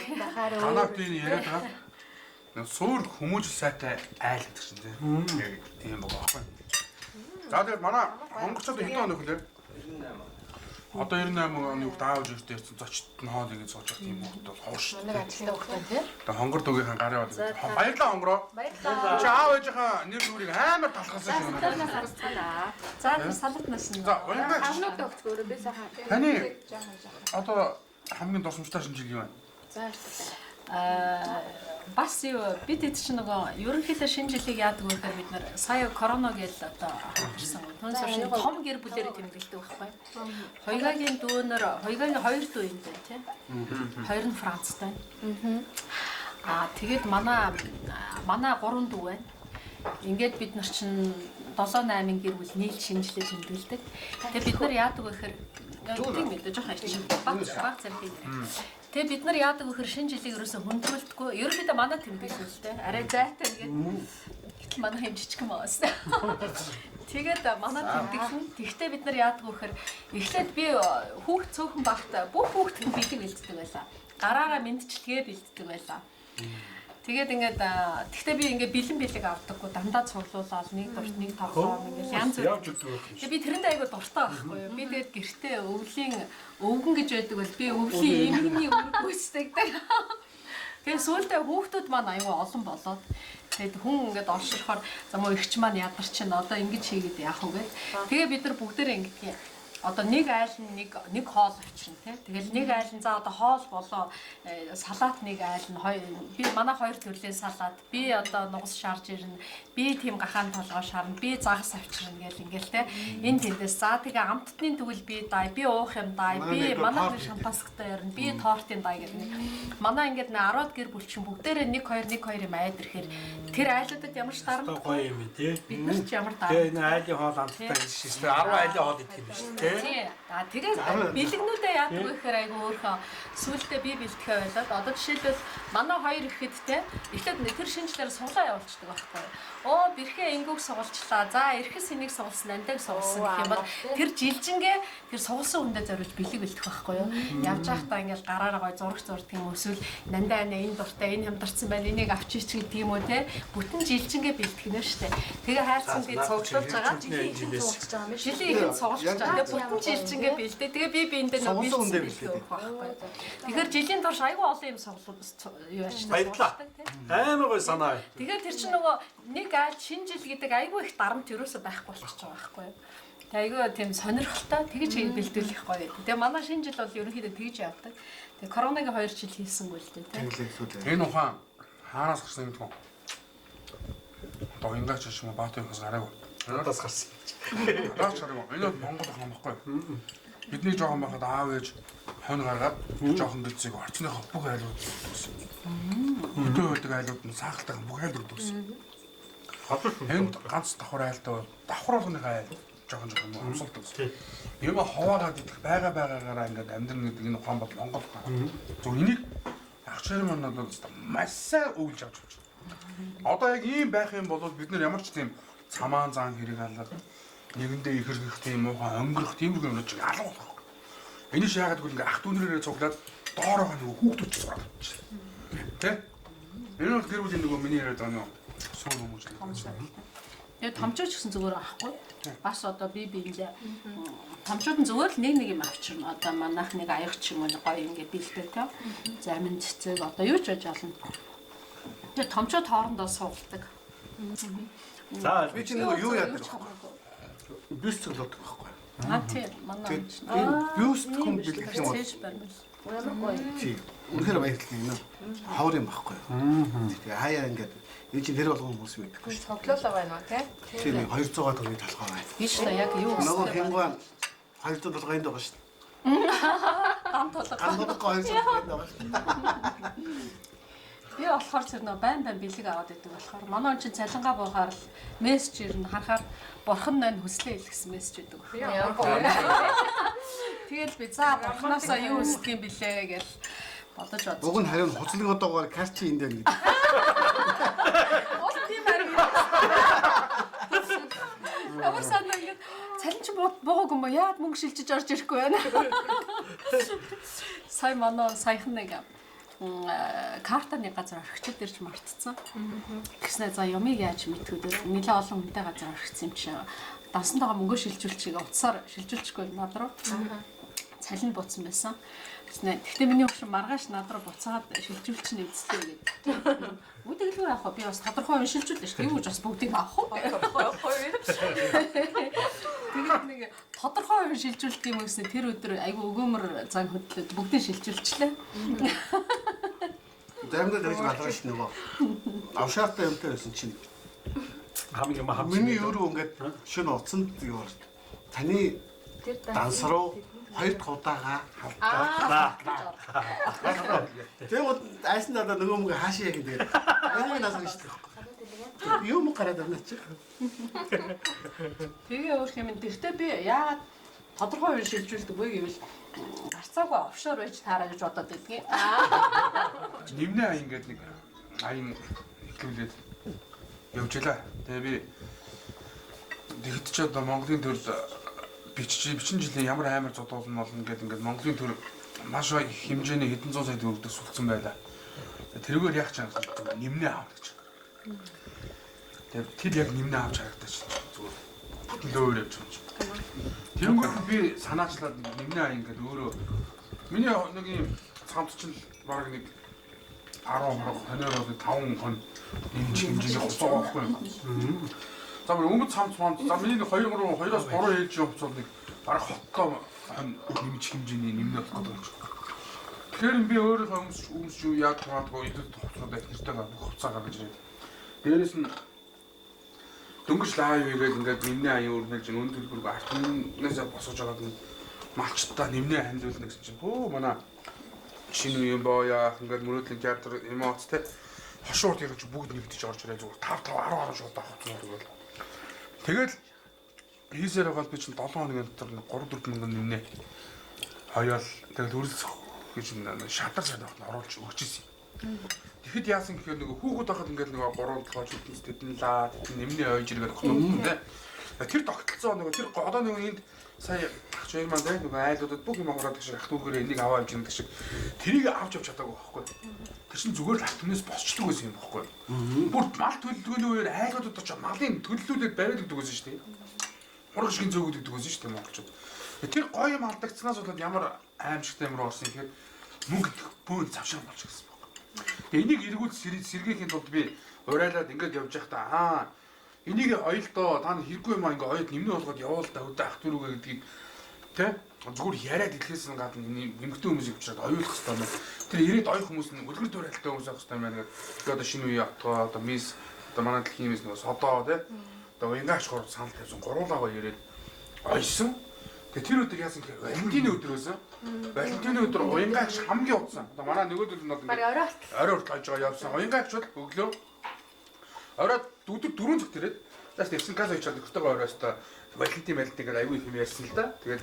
танаа тийм яриад байгаа. Суур хүмүүжил сайтай айл гэдэг чинь тийм байгаа байхгүй. За тэгээд манай монголчууд хэдэн хоног хөлөө? Одоо 98 оны үед аавж ирсэн зочд нь хоол игээд сууж байгаа тийм хүмүүс бол хоош. Ажилтаа хөхтэй тий. Тэгээ хонгор дөгийнхэн гарын бол баярлаа хонгороо. Баярлаа. Чи аав ээжийнхаа нэр нүрийг амар талхасан юм байна. За тэр салатнаас нь. За уянгаа. Хамнууд өгцгөө өөрөө би сайхан. Таны одоо хамгийн дурсамжтай шинжил юу вэ? За Бас юу бид эд чинь нөгөө ерөнхийдөө шинэ жилийг яадаг вэ гэхээр бид нар сая корона гэж одоо ирсэн. Түүнээс том гэр бүлэрээ тэмдэглэдэг байхгүй. Хоёгагийн дүүнэр хоёгагийн хоёр дүү юм байна тий. Хоёр нь Францтай. Тэгээд манай гурван дүү байна. Ингээд бид нар чинь 7-8 гэр бүл нийл шинжилгээ тэмдэглэдэг. Тэгээд бид нар яадаг вэ гэхээр тийм мэдээ жоохон их баг зэрэг юм. Тэгээ бид нар яадаг вөхөр шинэ жилийг ерөөсө хүндрүүлдэггүй. Ерөнхийдөө манай тэмдэглэл л дээ. Арай зайтай нэгээд гэтэл манай хэм жижиг юм ааас. Тэгээд манай тэмдэглэл нь тэгтээ бид нар яадаг вөхөр эхлээд би хүүхд цөөхөн багтаа бүх хүүхдийн бэлэг бэлддэг байлаа. Гараараа мэдчилгээ бэлддэг байлаа. Тэгээд ингээд тэгтээ би ингээд бэлэн бэлэг авдаггүй дандаа цуглуулаад нэг дурт нэг тоглоо ингээд янз бүр. Тэгээд би тэрэнд айгуу дуртай байхгүй юу. Би тэгээд гэртээ өвлийн өвгөн гэж байдаг бол би өвлийн эмгний өвөг гүйцэтгэдэг. Тэгээд сүүлдээ хүүхдүүд маань айгуу олон болоод тэгээд хүн ингээд оршихоор за мөн ихч маань ядарч байна одоо ингэж хийгээд яах вэ гэд. Тэгээ бид нар бүгдээрээ ингээд одоо нэг айл нь нэг хоол авчирна тий. Тэгэл нэг айл нь за одоо хоол болоо салат нэг айл нь би манай хоёр төрлийн салат би одоо нугас шарж ирнэ. Би тийм гахаан толгой шарна. Би загас авчирна гэл ингээл тий. Энэ тэндээс за тэгээ амттны тэгвэл би дай би уух юм дай. Би манай шампансктай ярина. Би тортын дай гэх нэг. Манай ингээд 10-аад гэр бүлчин бүгдээрээ 1 2 юм айд ирэхээр тэр айлуудад ямар ч дарамт гоё юм тий. Бид нар ч ямар дарамт. Тэгээ энэ айлын хоол амттай гэсэн чинь 10 айлын хоол идэх юм шүү дээ. Тийм. Тэгээд бэлэгнүүдээ яадаг вэ гэхээр айгүй өөрхөн сүултээ би бэлтгэхэ байлаад одоо жишээлбэл манай хоёр ихэд те эхлээд тэр шинжлэр суглаа явуулчихдаг байхгүй юу. Оо бэрхээ ингүүг сугалчлаа. За эрхэс энийг сугалсан, андаг сугалсан гэх юм бол тэр жилжингээ тэр сугалсан хүндээ зориулж бэлэг бэлтэх байхгүй юу. Явж байхдаа ингээл гараараа гой зураг зурдаг юм эсвэл нандаа энэ дуртай энэ хямдарсан байна. Энийг авчиж гэдэг юм уу те. Бүтэн жилжингээ бэлтгэнэ штэ. Тэгээ хайрцан би цуглуулж байгаа. Жилийн ихэнд сугалж байгаа. Тэгээ бүтэн жилжингээ бэлдээ. Тэгээ би эндээ нэг бэлдэх байхгүй. Тэгэхээр жилийн турш айгүй олон юм суглуулж юу яаш та. Баярлаа. Амар гоё санаа. Тэгэхээр тэр чинь нөгөө нэг айл шинэ жил гэдэг айгүй их дарамт юусоо байхгүй болчихж байгаа байхгүй юу. Тэгээ айгүй тийм сонирхолтой тэгж бэлдүүлэх гоё. Тэгээ манай шинэ жил бол ерөнхийдөө тэгж явдаг. Тэгээ коронагийн 2 жил хийсэнгүй л дээ. Энэ ухаан хаанаас гарсан юм бэ? Одоо ингаач шиг Баатархаас гараагүй. Надаас гарсан. Надаас гараагүй. Энэ Монгол ухаан байхгүй. Бидний жоохон байхад аав ээж хонь гаргаад жоохон гэлцээг орчныхоо бүх айлууд өгсөн. Өдөө өдөг айлууд нь сахалтайхан бүх айлууд өгсөн. Энд ганц давхар айлтай бол давхар болгоны айл жоохон амсалт өгсөн. Юм хаваагаад идэх байгаагаараа ингээд амьдрын гэдэг энэ ухаан бол Монгол ухаан. Зөв энийг агчаар маань бол маш сайн өвлж авч явж байна. Одоо яг ийм байх юм бол бид нар ямар ч тийм цамаан заан хэрэг алга нэгэндээ ихэрхэх тийм ухаан өнгөрөх тийм үг юм шиг алга болох. Энэ шаагаад гүйл ингээ ах дүүнэрээ цуглаад доороо нэг хүүхдүүд ч сураад байна. Тэ? Энэ бол гэр бүлийн нөгөө миний яриад байгаа нь суун хүмүүжлээ. Яг томчооч гэсэн зүгээр аахгүй. Бас одоо би эндээ томчууд нь зүгээр л нэг юм авчирна. Одоо манайх нэг аягч юм уу гоё ингээ бэлдээ тэ. Замин цэцэг одоо юу ч байж олно. Тэгээ томчууд хоорондоо суулдаг. За Би чинь нөгөө юу яадаг вэ? Бюст цуглуулдаг байхгүй. Тийм манай Бюст хүн бэлгэх юм бол цээж барьмал. Ямар гоё. тийм. Үнэхээр баярлалаа юм. Хавар юм байхгүй. Тэгээ хаяа ингээд энэ чинь нэр болгон хүмүүс мэдхгүй шүү. Цоглуулаа байна уу тий? Тийм 200 төгрөгийн талхаа байна. Биш та яг юу Нөгөө вэ? хингуан 200 толгойн байгаа шүү. Ган толгой. Гандуудаа 200 толгойн байгаа шүү. Би болохоор тэр нөө байн бэлэг аваад идэг болохоор манай он чинь цалингаа буухаар л мессеж ирнэ харахаар бурхан нань хүслээ хэлсэн мессеж идэг. Тэгэл би за бурханаасаа юу хүсдэг юм бэлээ гэж бодож бод. Уг нь харин хуцлаг одоогоор карчи энд байна гэдэг. Уул тийм харин. Ямар санаа ингээд цалин ч буугагүй юм яад мөнгө шилжиж орж ирэхгүй байна. Саяхан нэг картаны газар орхичод ирж мартцсан. Тэгснэ за юмыг яаж мэдхүү нэлээ олон хүнтэй газар орхисон юм чи дансантайгаа мөнгө шилжүүлчихээ утсаар шилжүүлчихгүй над руу. Цалин буцсан байсан. Гэхдээ миний өгшин маргааш над руу буцаад шилжүүлчихнэ үзтээ гэдэг. Үдгэлгүй яах вэ? Би бас тодорхой шилжүүлнэ шүү дээ. Юу ч бас бүгдийг авах уу? Тэгээд нэг тодорхой шилжүүлэх юм гэсэн тэр өдөр айгүй өгөөмөр зан хөдлөд бүгдийг шилжүүлчихлээ. Заримдаа дэж галгаж нөгөө авшаартай юмтай байсан чинь хамгийн махав. миний өөрөө ингээд шинэ утсанд юу бол таны данс руу хоёр дахь удаага хавтаа. Тэгээд айсан надаа нөгөө мөнгө хаашаа яг тэгээд энийг насгаж шүү дээ. Юм гараад байна чи. Тэгээ өөр юм тэртээ би яагаад тодорхой үе шилжүүлдэг вэ гэвэл гарцаагүй офшор байж таараа гэж бодоод байдгийг. Нэмнэ аян гэдэг нэг аян ихэвлээд явж илаа. Тэгээ би тэгэд ч одоо Монголын төр бичин жилийн ямар амар зодуулна болно гэдэг ингээд Монголын төр маш их хэмжээний хэдэн зуун сая төгрөгөөр сүлцсэн байлаа. Тэрүүгээр яах чам нэмнэ аав гэж. Тэгээ тэр яг нэмнэ авч харагдаж зүгээр лөөр явж байгаа юм. Тэрүүгээр би санаачлаад нэмнэ аян ингээд өөрөө миний нэг юм цамц чинь баг нэг 10 хоноороо 5 хон нэмж хэмжээний хуцаа байхгүй юм. За өмнөд цамц маань за миний 2-2-оос 3 ээлж явцсан нэг бараг хотлоо нэмж хэмжээний нэмнэ болох гэдэг юм. Тэгэхээр би өөрөө өмсч юу яад хамаагүй идэвхтэй хувцасууд байх нэртэй хувцаа гаргаж ирээд. Дээрээс нь дөнгөж лайв хийгээд ингээд нэмнэ аян өрнөж өн төлбөрг артнаас босгож байгаад нь малчтаа нэмнэ хандуулна гэсэн чинь хөө манай шинэ юм боёо ингээд мөрөөдлийн театр эмоцтэй хошуурд ирж бүгд нэгдэж орж ирээ зүгээр 5 10 шууд авах юм бол. Тэгэл хийсээр байгаа би чинь 7 хоногийн дотор 3-4 мянган нэмнэ. Хоёол тэгэл үрэлцэх гэж шадар санаахт нь оруулж өгч ирсэн. Тэгэхэд яасан гэхээр нөгөө хүүхэд байхад ингээд нөгөө 3-7 жилээс тэдэн нэмнэ ойж иргээд өгсөн тэ. Тэр тогтолцоо нөгөө тэр одоо нөгөө энд сая ах хоёр маань тэ нөгөө айлуудад бүх юм аваад гэж ах дүүгээр энийг аваа явж байгаа шиг тэрийг авч чадаагүй байхгүй. Тэр чинь зүгээр л ах түнээс босчдөг байсан юм байхгүй. Бүр мал төлөвлөгөөний үеэр айлуудад очиж малын төлөвлөлөд бариад өгдөг байсан шүү дээ. Ураг шиг зөөгдөг байсан шүү дээ монголчууд. Тэр гоё юм алдагдсанаас болоод ямар аимшигтай ямар орсон гэхээр мөнгө бөөн завшаан болж гисэн баг. Тэгээ энийг эргүүл сэргээхийн тулд би урайлаад ингээд явж байхдаа энийг оёлдоо та хэрэггүй юм аа ингээ оёд нэмнэ болгоод явуул да өдөө ах түрүүгээ гэдгийг тэ зүгээр яриад идэхээс гадна нэмэгтэй хүмүүсийг учраас оюулах хэрэгтэй байна. Тэр ирээд оёх хүмүүс нь үлгэр дуурайлтай хүмүүс авах хэрэгтэй байна гэдэг. Тэгээ одоо шинэ үе автгаа одоо мис одоо манай дэлхийн мис нөгөө содоо тэ одоо уянгаач гур санал тавьсан гуруулаагаа ирээд ойсон. Тэгээ тэр өдөр яасан гэхээр Валентины өдөр байсан. Валентины өдөр уянгаач хамгийн удсан. Одоо манай нөгөөдөл нь одоо орой хүртэл хожж байгаа явсан. Уянгаач бол өглөө оройд өдөр 4 цагт ирээд зааш тэгсэн газ хийж чаддаг хөтөөгөө оройстой Валентин гэдэг аягүй юм ярьсан л да. Тэгээд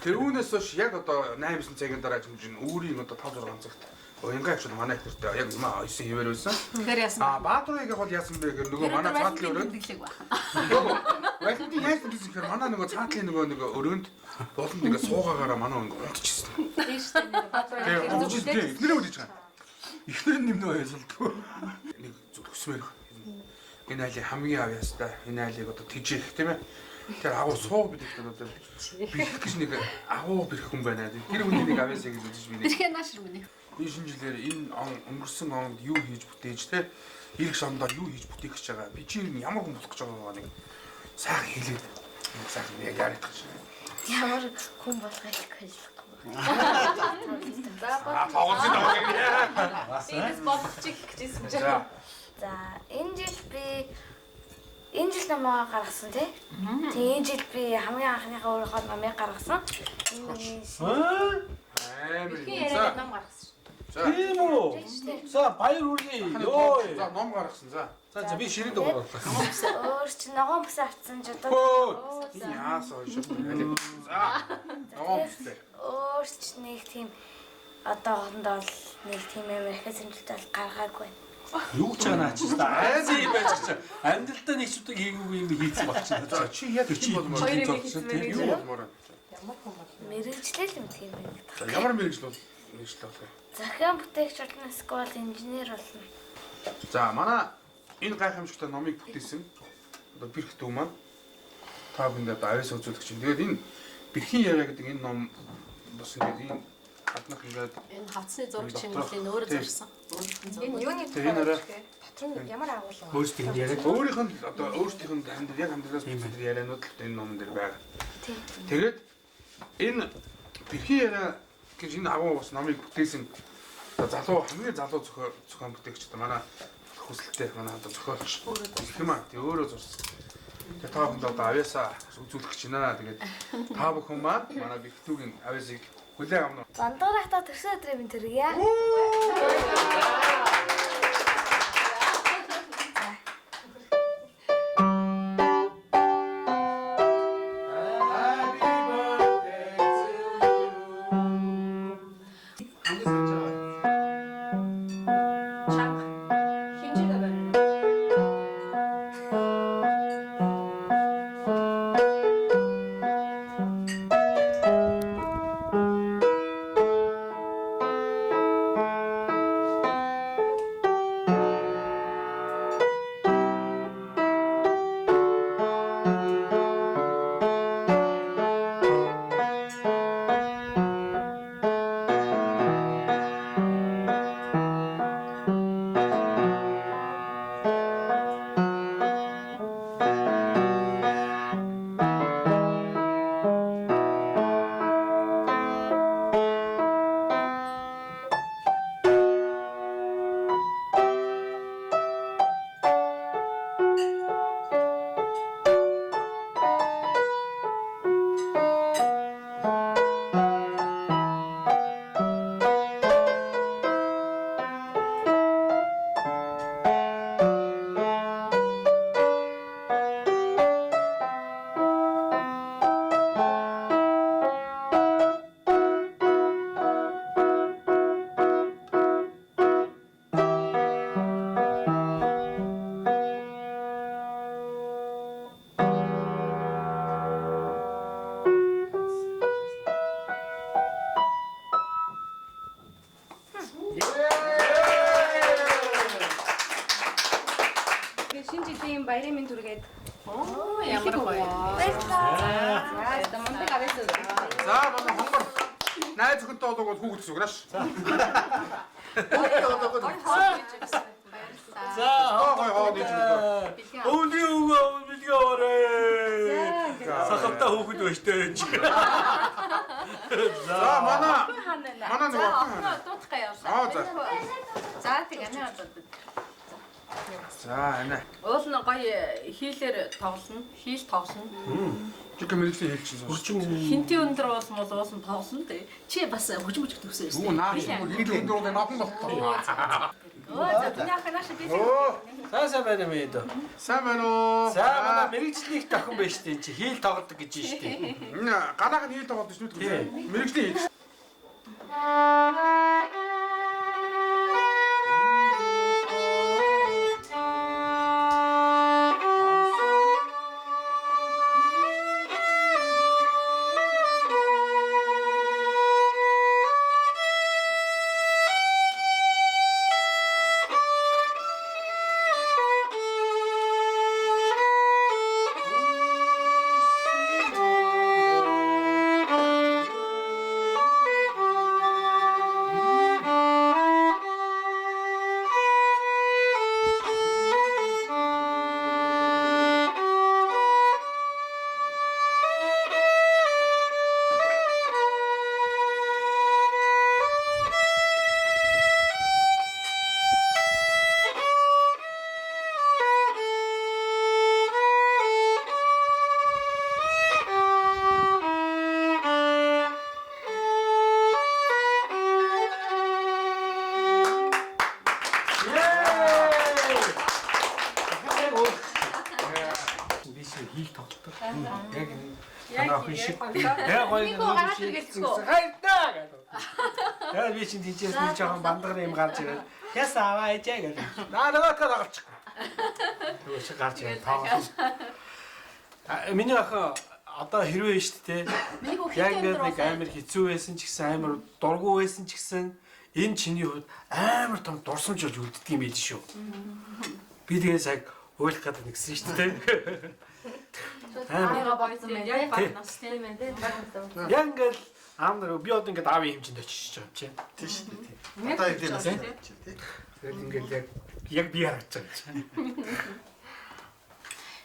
тэр үүнээс хойш яг одоо 8-9 цагийн дараа хэмжин өөрийн одоо 5-6 цагт уянгаач бол манай ихтэй яг маа ойсон хэвээр байсан. Тэгэхээр яасан. Баатарыг бол яасан бэ гэхээр нөгөө манай цаатлын өрөөнд Валентин яасан гэхээр манай нөгөө цаатлын нөгөө өрөөнд болонд ингээ суугаагаараа манай унтчихсан. Тийм шүү дээ. Баатар ихнэрээ үдэж байгаа. Ихнэр нэмнэ ойлсолдгоо. Нэг зүг өсмөр. Энэ айлыг хамгийн авьяастай энэ айлыг одоо тижээх тийм ээ. Тэр агуу сууг бид их одоо бэлэх гэж нэг агуу бэрх хүн байна. Тэр хүний нэг авьяасаа гэж үзэж би. Тэрхээ наашир мөн. Би шинэ жилээр энэ өнгөрсөн онд юу хийж бүтээж те ирэх шамдаар юу хийж бүтээх гэж байгаа. Би чи ямар хүн болох гэж байгаа нэг сайхан хэлээд сайхан яг яриад гэж. Ямар хүн болохыг хэлэх. Тоглосон даа. Энэс бодчих гэжсэн чинь. За энэ жил намаа гаргасан тий. Тэгээ энэ жил би хамгийн анхныхаа өөрийнхөө намыг гаргасан. Яриад ном гаргасан. Тийм үү? За баяр хүргэе. Йоо. За ном гаргасан за. За би ширэд оруулаа. Өөр чи ногоон бүс авцсан ч одоо. Яас ойшоо. За. Ногоон бүстэй. Өөр ч нэг тийм одоо хоорондоо нэг тийм амар их хэмжээтэй бол гаргаагүй. Юу ч чанаа чи айз юм байж чи амьдралдаа нэг ч удаа хийгээгүй юм хийсэн болчихно. За чи яг чи болмоор Хоёр юм хийсэн юу болмоор. Мэргэжлэл юм тийм байна. За ямар мэрэгжил бол мэрэгжил болох вэ? Захиан бүтээгч болно, эсвэл инженер болно. За манай энэ гайхамшигтай номыг бүтээсэн одоо бэрх дүү маань та бүхэнд одоо авьяас үзүүлэгч юм. Тэгээд энэ бэрхийн яриа гэдэг энэ ном бас ингээд энэ гаднах ингээд Энэ хавцны зураг чимэглэлийн өөрөө зорьсон. Энэ юуны тэр энэ арай дотор нь ямар агуулга? Өөрсдийн яриаг өөрийнх нь одоо өөрсдийнх нь амьдрал яг амьдралаас бүтээсэн ярианууд л энэ номон дээр байгаа. Тэгээд энэ бэрхийн яриа гэж энэ агуу бас номыг бүтээсэн залуу хамгийн залуу зохион бүтээгч одоо манай хүсэлтэй манай одоо зохиолч гэх юм аа тий өөрөө зурсан. Тэгээд та бүхэнд одоо авьяасаа үзүүлэх гэж байна. Тэгээд та бүхэн маань манай бэрхтүүгийн авьяасыг хүлээн авна. Бандгарахта төрсөн өдрийн минь төргийа. Шинэ жилийн баярын минь түргээд. Ямар гоё. За, мундаг авьяас үү. За манай хонгор найз зөвхөнтэй болоог бол хүүхэд зүгнаш. За Хой хоо диж өгөө. өвлийн өвөө бэлгээ орой. Сахавтаа хөөхд өштэй. За манай нөгөө Дуутах явлаа. Аа за. За тэг анаа одоо. За анаа. Уул нь гоё хийлээр тоглоно. Хийл тоглоно. Чиг мэрэгжлийн хэлчин сонс. Хинтийн өндөр уулс мол уулсан тоглоно тий. Чи бас хожимж төгсөө Үу наа хийх дөрөв нохон болтоо. За таны ханаш би. Сайн байна мэй дөө. Сайн байна уу? За манай мэрэгжлийн охин байж тээ чи хийл тоглодог гэж штий. Ганаах нь хийл тоглоод шүү дээ. Мэрэгжлийн хэл. Хийл тоглодог. Яг охин шиг. Яг гоё Нэг гараад иргэлцгөө. хайртаа гэдэг. Яг би чинь тийчээс нэг жоохон бандгар юм гарч ирээд Яс аваа ээжээ гэж. Нөгөө гарч. Тэгвэл чи гарч яа таа. Миний охин одоо хэрвээ шүү дээ. Яг ингээд нэг амар хэцүү байсан ч гэсэн амар дургу байсан ч гэсэн энэ чиний хувьд амар том дурсамж болж үлддэг юм байл шүү. Би тэгээ цаг ойлох гэдэг нэгсэн шүү дээ. Амар бойцсон байх яг баг нас тийм ээ тийм. Яг ингээд аамнаар би одоо ингээд аавын хэмжээнд очиж байгаа юм чинь. Тийм шүү дээ. Одоо яг тийм нас тийм. Тэгээд ингээд яг би харагдаж байгаа.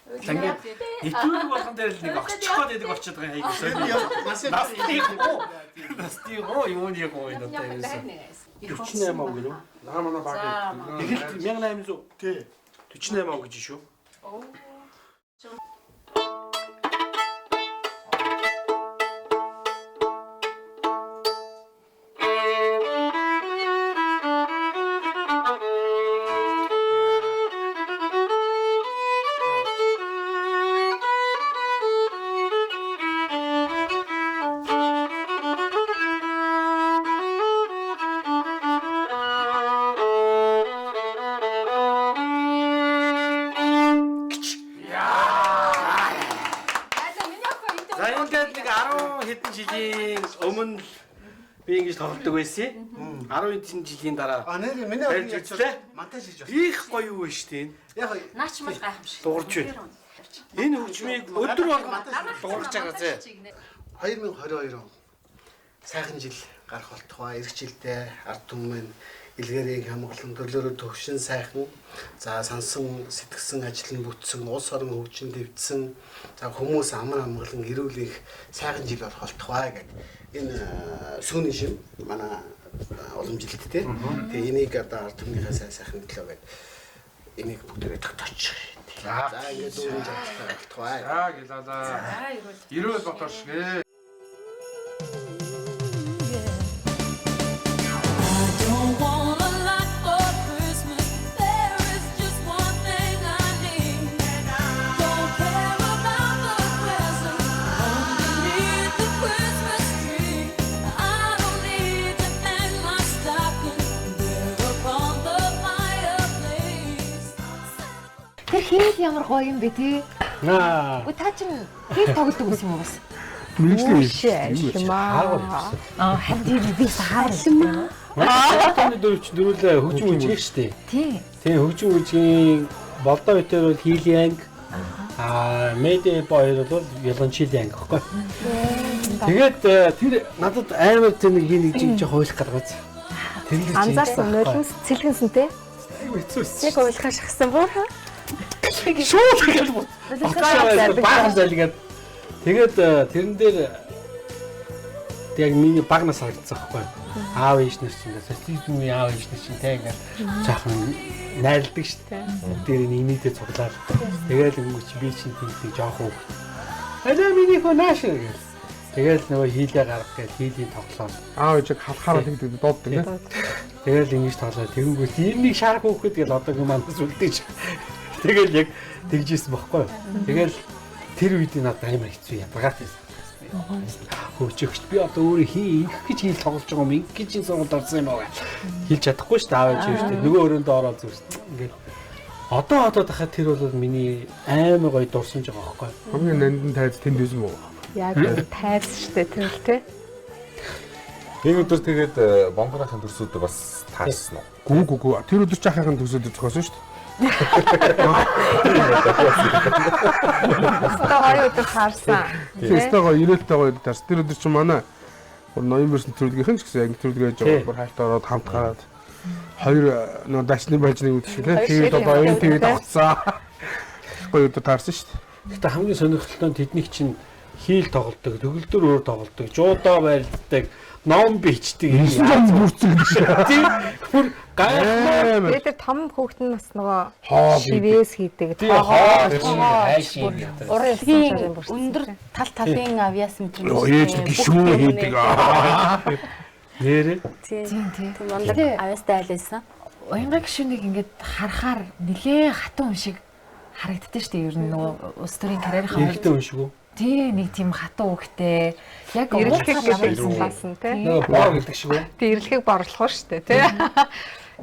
Ингээд нэвтрүүлэг болгон дээр л нэг огчих гээд байдаг болчиход байгаа юм яг. Настиг юу яг уу энэ одоо юм. 48 мав гэнэ үү? Наамана баг. Эхэлт 1800. Тий. 48 мав гэж шүү. За ингээд нэг 10 хэдэн жилийн өмнө би ингэж тоглодог байсан. 10 жилийн дараа Нэр миний барьж үзлээ. монтаж хийж байна. Их гоё юу вэ штэ. Яг Наач мал гайхамшиг. Дуурч байна. Энэ хөгжмийг өдөр болгон дуурч байгаа зэ. 2022 он сайхан жил гарах болтугай. Ирэх жилдээ ард түмэн илгээрийн хамгаалан төлөөрөө төвшин сайхан за сансан сэтгсэн ажил нь бүтсэн улс орон хөгжин дэвдсэн за хүмүүс амар амгалан эрүүл их сайхан жил болох болтугай гэдэг энэ сүүний шим манай уламжлалт те тэгээ энийг одоо ард түмнийхээ сайхан төлөө гэдэг энийг бүгдээ тогтооч. За ингээд дүүрэн жагтай болтугай. За гэлалаа. Ирүүл ботошгэ. Тэр хийл ямар гоё юм бэ тий. Үгүй та чинь хийл тоглодог байсан юм уу бас? Мэргэжлийн Аа харин би сахаарлаа. Таны дөрвөлээ хөгжим үжиг штэ. Тий. Тэгээ хөгжим үжигийн болдоо битэр бол хийлийн медиа боёр бол яланчилын анги гэхгүй. Тэгээд тэр надад амар тэр нэг хий нэг жиг хойлох гаргаж. Тэр л Анзаарсан нойлоос цэлгэнсэн те. хэцүүс. Яг ойлгохоо шахсан буураа. Шууд тэгээд баахан залгаад тэгээд тэрэн дээр яг миний багнаас харагдсан байхгүй. Аав ээж нар чинь социализмын аав ээж нар чинь тэг ингээд жаахан найрладаг шүү дээ. Тэр нэгнийдээ цуглаад тэгээд өнгөч би чинь тийм жоохон алаа миний хонаш гэж. Тэгээд нөгөө хийлээ гаргах гэж хийлийн тоглоом. аав ээжийг халахаараа тэгдэг дууддаг нэ. Тэгээд ингэж тоглоо. Тэгэнгүүт энийг шарах хөөхөд гэж одоогийн манаас үлдээж. Тэгэл яг тэгжсэн байхгүй. Тэгэл тэр үед надад амар хэцүү ядаргаад байсан. Хөөчөгч би одоо өөрөө хийх гэж хэл тоглож байгаа юм. Ингэж ин сургууль орсон юм аа. Хэлж чадахгүй шүү дээ аав ээж шүү дээ. Нөгөө өрөөндөө ороод зүрс. Ингээд одоо дахиад тэр бол миний амар гоё дурсамж байгаа байхгүй. Хамгийн нандин тайз тэнд байсан уу? Яг тайз штэ тэр л те. Энэ өдөр тэгээд бомбонхын төрсүүд бас таасан уу? Гүү. Тэр өдөр ч ахыхын төсөөд зохиосон шүү дээ. Одоо хоёр өдөр харсан. Тэстэгоо ирээлтэйгоо таарс. Тэр өдөр чи манай ноёмберс нэвтрүүлгийнхэн ч гэсэн яг нэвтрүүлгээ жоо бүр хайлт ороод хамт гараад хоёр нөө дашны бажны үүд шиг тэгээд одоо энэ тэгээд тогтсон. Гоё өдөр таарсан шүү дээ. Гэтэ хамгийн сонирхолтой нь тэдний чинь хийл тоглодог, төгөлдөр өөр тоглодог, жуудаа байлддаг, ном бичдэг. Бүрцэн гэж. Тийм. Бүр гайхалтай. Тэгээд тэр том хүүхэд нь бас нөгөө Хоо шивээс хийдэг. Урлагийн өндөр талын авиас мэтрэн. ээж гişүү хийдэг. Нэрээ. Тийм. Мондаг авиастай айлсан. Уянга гişүнийг ингээд харахаар нэлээ хатан юм шиг харагддаг шүү дээ. Ер нь нөгөө улс төрийн карьерийнхаа Хэрэгтэй юм шиг үү? тий нэг тийм хатан үгтэй яг Ирэлхэг гэдэг юм басан тий. Нөгөө боо гэдэг шиг үү? Тэг ирэлхэг борлох шүү дээ тий.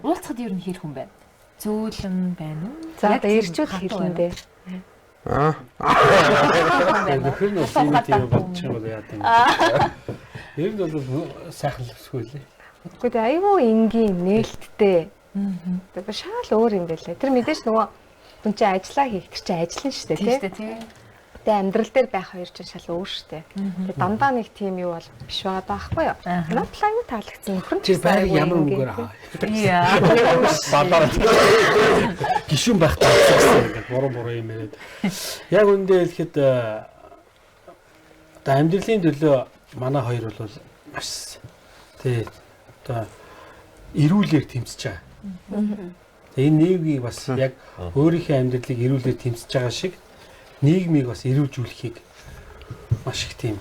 уулзахад ер нь хэр хүн байна? Зөөлөн байна уу? За Яг одоо тийм ирчүүд хатуу хэлэндээ. Аа. Нөхөр нь бас ийм болчих юм бол яа гэв. Ер нь бол сайхан өсгөө лээ. Гэхдээ айгүй энгийн нээлттэй. Тэгэхээр шал өөр юм байлаа. Тэр мэдээж нөгөө хүн чинь ажиллаа хийх тэр чинь ажиллана шүү дээ тий. Тэгээ амьдрал дээр байх хоёр чинь шал өөр шүү дээ. Тэгээ дандаа нэг тийм юу бол биш байгаа байхгүй юу? Надад аюу таалагдсан. Нөхөр Чи байг ямар өнгөөр аа. Яа. Бадар. Гишүүн байх таалагдсан ингээд буруу юм яриад. Яг үндэ хэлэхэд одоо амьдралын төлөө манай хоёр бол маш тий одоо эрүүлэр тэмцэж байгаа. Энэ нийгмийг бас яг өөрийнхөө амьдралыг эрүүлэр тэмцэж байгаа шиг нийгмийг бас эрүүлжүүлэхийг маш их тийм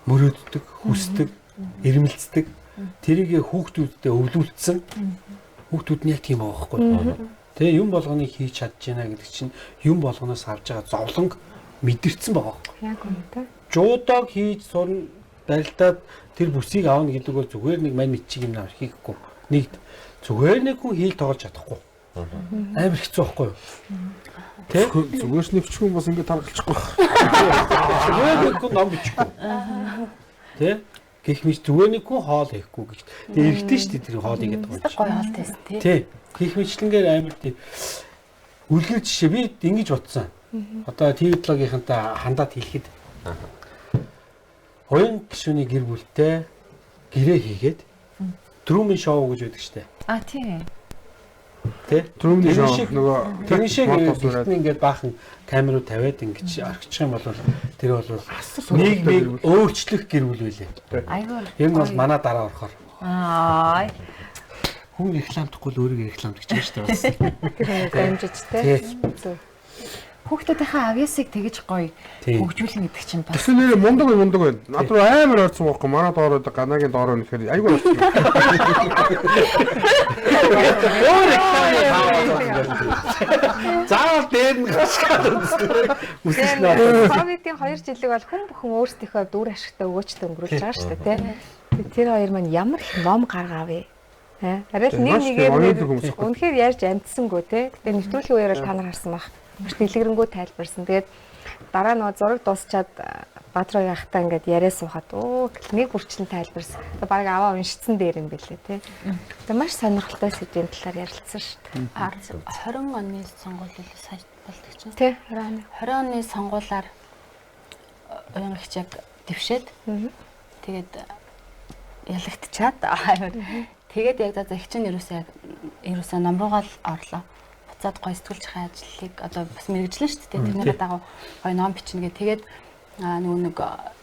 мөрөөддөг, хүсдэг, ирмэлцдэг. Тэрийг хүүхдүүддээ өвлүүлсэн. Хүүхдүүд нь яг тийм байгаа байхгүй. Тэгээ юм болгоныг хийж чадж байна гэдэг чинь юм болгоноос авж байгаа зовлонг мэдэрсэн байгаа байхгүй. яг үнэтэй. Жуудаг хийж сурна, барилдаад тэр бүсийг аавна гэдэг бол зүгээр нэг мань мэдчиг юм аа хийхгүй. Нэгд зүгээр нэг хүн хийл тоглож чадахгүй. Амар хэцүү байхгүй юу? Тэ? Зүгээрс нэвчгүй бас ингэ таргалчихгүй. Зүгээр нэг хүн ном бичихгүй. Тэ? Гэх мэт зүгээр нэг хүн хоол хийхгүй гэж. Тэгээ эргэтэй шүү дээ тэр хоол игээд байгаа юм. Гоё хоол тест тий. Тэ. Гэх мэтлэнгээр амар тийм үлгэр жишээ би ингэж бодсон. Одоо TV7-гийнхантай хандаад хэлэхэд оюун гишүүний гэр бүлтэй гэрээ хийгээд Трумэн шоу гэж байдаг штэ. А тийм. Тэ? Трумэн шоу нөгөө тэрний шиг ингээд баахан камеруу тавиад ингэж орчих юм бол тэр бол нийгмийг өөрчлөх гэр бүл байлээ. Айгуу. Энэ бол манай дараа орохоор. Аа. Хүн рекламдахгүй л өөрийгөө рекламдчих гэж штэ бас. Тэр дамжиж те. Зүг. Хүүхдүүдийнхээ авьяасыг тэгэж гоё хөгжүүлнэ гэдэг чинь бас Тэс нэр мундаг байна. Над руу амар ойрсон байхгүй. Манай доороо ганагийн доороо нэхэр айгүй ойрсон. Заавал дээр нь гашгаад үзсэн. Үсэснэ. Ковидын 2 жилиг бол хүн бүхэн өөрсдийнхөө дүр ашигтай өгөөчтэй өнгөрүүлж байгаа шүү дээ тий. Тэр хоёр маань ямар их ном гаргаавэ. Арай л нэг нэгээр үнэхээр ярьж амтсангүй тий. Гэтэ нэвтрүүлгийн үеэр л та нар харсан байх. Маш дэлгэрэнгүй тайлбарсан. Тэгээд дараа нь зураг дуусчаад Баатроо яхахтаа ингээд яриа суухад нэг бүрчлэн тайлбарсан. Бараг аваа уншицсан дээр юм бэлээ тий. Тэгээд маш сонирхолтой сэдвийн талаар ярилцсан шүү дээ. 20 оны сонгуулийн сайт болдог чинь. Тий 20 оны сонгуулиар уян хичээг дэвшээд тэгээд ялагдчихад тэгээд яг за их чинь ерөөсөө номруугаал орлоо. Буцаад гой сэтгүүлчийн ажлыг одоо бас мэргэжлэн шүү дээ. Тэрний дагуу гой ном бичнэ гэ. Тэгээд нөгөө нэг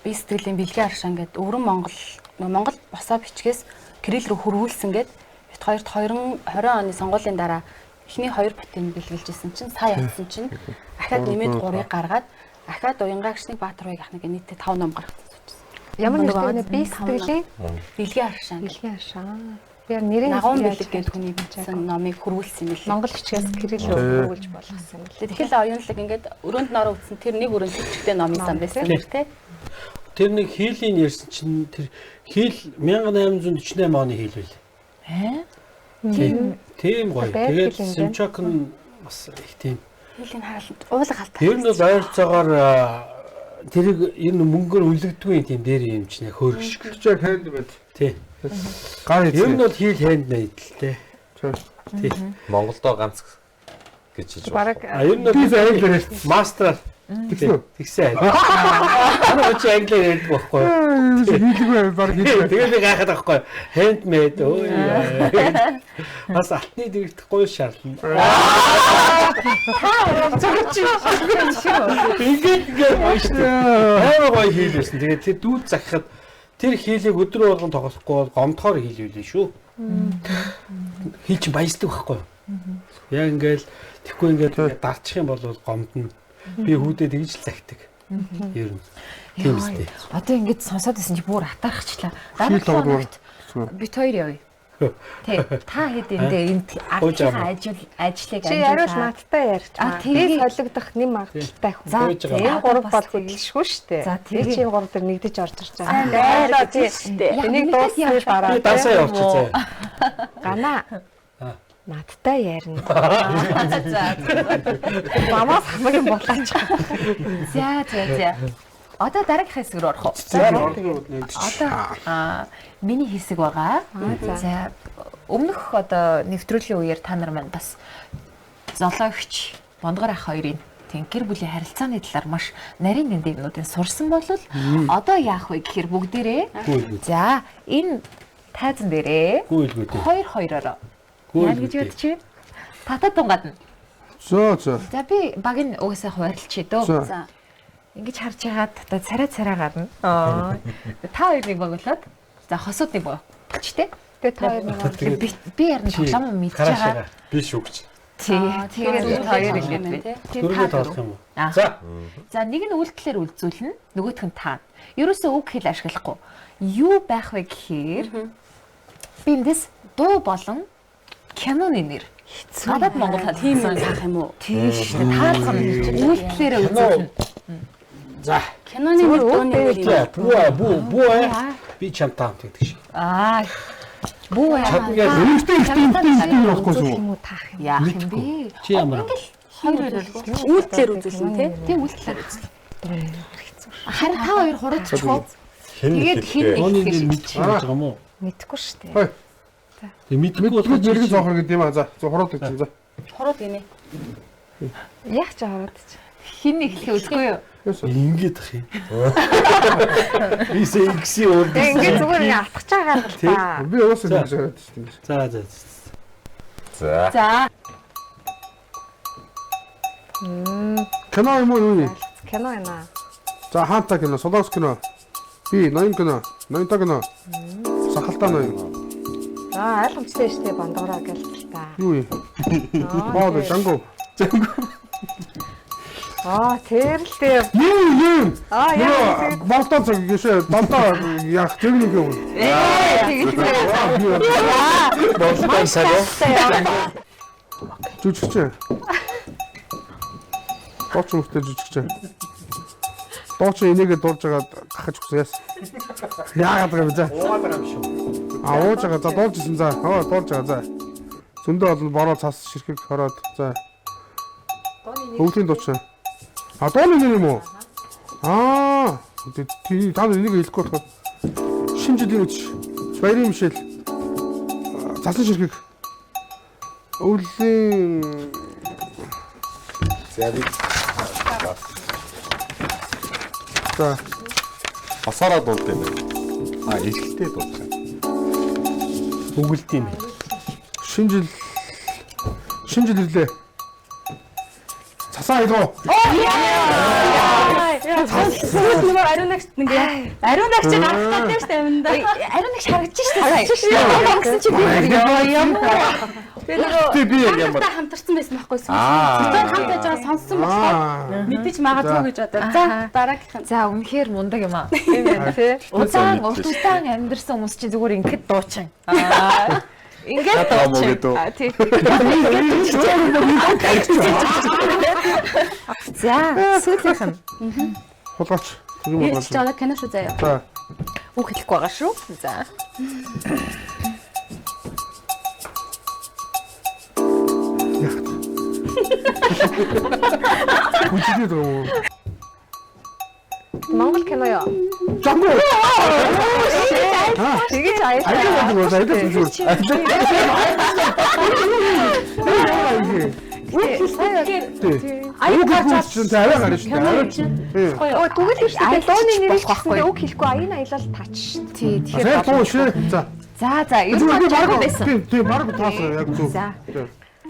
бие сэтгэлийн бэлгийн аршин гэдэг өвөрн Монгол босоо бичгээс Кирилл рүү хөрвүүлсэн гэд бит хоёрт 20 оны сонгуулийн дараа эхний 2 бутыг бэлгэлжсэн чинь сая явсан чинь ахаад нэмээд 3-ыг гаргаад ахаад Уянгаагчныг Баатарвыг ахныг нийтдээ 5 ном гаргасан суучихсан. Ямар нэртэй бие сэтгэлийн бэлгийн аршин. бэлгийн аршин. Тэр нэрийн Нагуун бэлэг гэдэг хүний бичсэн номыг хөрвүүлсэн юм лээ. Монгол хичээс Кирилл рүү хөрвүүлж болгосон юм лээ. Тэгэхээр оюунлаг ингээд өрөөнд нороо үтсэн тэр нэг өрөөнд чигтэй ном юм байсан тий. Тэр нэг хийлийн ярьсан чинь тэр хийл 1848 оны хийл байл. Тийм гоё. Тэгээд Симчак нь бас их тийм. Хийлийн харалт уулга халтаа. Ер нь бол ойролцоогоор тэрийг ер нь мөнгөөр үлддэггүй тийм дээр юм чинь хөөрөх шиг. Чичээ хайнд байд. Тий. Гар Ер нь бол хийл хайнд найд л тий. Тий. Монголдоо ганц гэж хэлж байна. Бараг Ер нь Би англиар ярьсан. мастер Тэгсэн үү? тэгсэн. Манай очи англиар ярьдаг байхгүй юу? Хийлгүй баг хийлгүй. Тэгээд би гайхаад байхгүй. Handmade өө. Бас алтны дэрэгдэх гоё шаардна. Тэгээд амар гоё хийлээсэн. Тэгээд тэр дүүд захихад тэр хийлийг өдрөө болгон тоглохгүй бол гомдохоор хийлүүлээ шүү. Хий чи баясдаг байхгүй юу? Яг ингээл тэггүй ингээд дарчих юм бол гомдно. Би хүүдээ тэгж л захидаг. Ер нь. Тийм үстэй. Одоо ингэж сонсоод байсан чи бүр атархчлаа. Хийл тоглоом. Бит хоёр явъя. Тэ та хэд эндээ энд ажлыг чи яриул надтай ярьж байгаа. Би солигдох нэм магадaltaй хүн. За энэ гурав бол хөдөлшгүй шүү дээ. Би чи энэ гурав дээр нэгдэж орж ирж байгаа. Байлаа тий шүү дээ. Энийг дуусгаж бараа. Би дасаа явчих заяа. Гана. надтай ярина. За. Бамаас хамгийн болооч. За. Одоо дараагийнхаа хэсэг рүү орох уу? Одоо миний хэсэг байгаа. За өмнөх одоо нэвтрүүлгийн үеэр та нар маань бас зоологч Бондгор ах хоёрын тийм гэр бүлийн харилцааны талаар маш нарийн дэндэгнүүдийн сурсан бол одоо яах вэ гэхээр бүгдээрээ за энэ тайзан дээрээ хоёроо яа гэж бодож байна? Татаа тунгаад нь. За. За би баг нь угаасаа хуваарлчих дөө. За. Ингэж харж яагаад одоо царай гарна. Та хоёрыг боглоод за хосуудыг болч тээ. Тэгээ та хоёр би ярина тоглоом мэдж байгаа. Би шүгч. Тэгээд хоёр ингэж бай. Дөрөвдөө тоолох юм уу? За. За нэг нь үйлдэлээр үлзүүлнэ, нөгөөх нь таа. Ерөөсөө үг хэл ашиглахгүй. Юу байх вэ гэхээр би эндээс дуу болон киноны нэр. Надад Монгол хэл Тийм юм таах юм уу? тийм шүү дээ. Таалах нь үйлдэлээр үлзүүлнэ. За. Киноны нэг дууны нэр. Бүү би чамтаа хамт гэдэг шиг. Бүү Эмэгтэй явахгүй шүү. юм уу таах юм. яах юм бэ? Чи ямар? Үйлдэлээр үзүүлсэн тий? Тийм үйлдэлээр үлзүүлнэ. Харин та хоёр хуралцчихоо. Хин хин Оны нэр мэдчих юм байгаа юм уу? Мэдхгүй шүү дээ. Тэг мэдгүй Мэдгүй болохоо зэрэг зоохор гэдэг юм аа. За хурууд гэж за. Хурууд гинэ. Яг ч хараад чи. Хин эхлэх үзгүй юу? ингээд ах юм. Исээ игси өөр. Ингээ зүгээр ингээ атгах чагаа л та. Би уусаа гэж яриад шүү дээ. За. За. Кино юм уу юу? Кино яна. За хаанта кино, солонгос кино. Би ноён кино, ноёнтой кино. Сахалтай ноён. За ойлгомжтой шүү дээ Бондгороо гэл та. Юу юм? Аа, Жанго. Тэр л дээ. Юу? Яа. Болтоо цаг гişээ донтоо яг техник юм. Болтоо цаг. Жүжигчээ. Дооч мөртөө жүжигчээ. Дооч энийгээ дуулж байгаад гахаж өгсөн яас. Яагаад байгаа вэ? Уугаад байгаа юм шүү. Ууж байгаа. За дуулжсэн за. Дуулж байгаа за. Зөндөө олон бороо цас ширхэг хороод за. Өвлийн дууч. Дооны нэр юм уу? Та энийг хэлэхгүй болох. Шинэ жилийн үуч. Баярын мишэл. Цасан ширхэг. Өвлийн Зяви. за. Басаараа дуулдаг юм байна. Эхлэлтэй дуулдаг. Үгэлт юм. Шинэ жил ирлээ. Цасаа илүү. Нөгөө ариун нагч ингээ ариун нагч гарах гэдэг шүү дээ аминда. Ариун нэг шаргаж штэ. Гэсэн чи би юм. Би ямар Та хамтарсан байсан байхгүй юу? Зөвхөн хамт байж байгаа сонссон болохоор мэдээж магадгүй гэж бодоо. За дараагийнх. За үнэхээр мундаг юм аа. Тийм байна тий. Удаан уртултаан амьдэрсэн хүмүүс чи зүгээр ингэхэд дуучин. Ингээд дуучин. Тий. За сүүлийнх нь. Хулгаач. Юм Би болгож. ч одоо кино шүү заяа. За. Үг хэлэхгүй байгаа шүү. За. Үчигээ дөө. Монгол кино яа. Жанго. Тэгэж аяа. Аюу гарч чинь аваа гарна шүү дээ. Тэгвэл их шүү дээ. Дууны нэрийг хэлэхгүй үг хэлэхгүй аяна аялал таач. Тий. Тэгэхээр дуу шээ. За. За ер нь баг байсан. Тийм баг тоосоо яг зөв.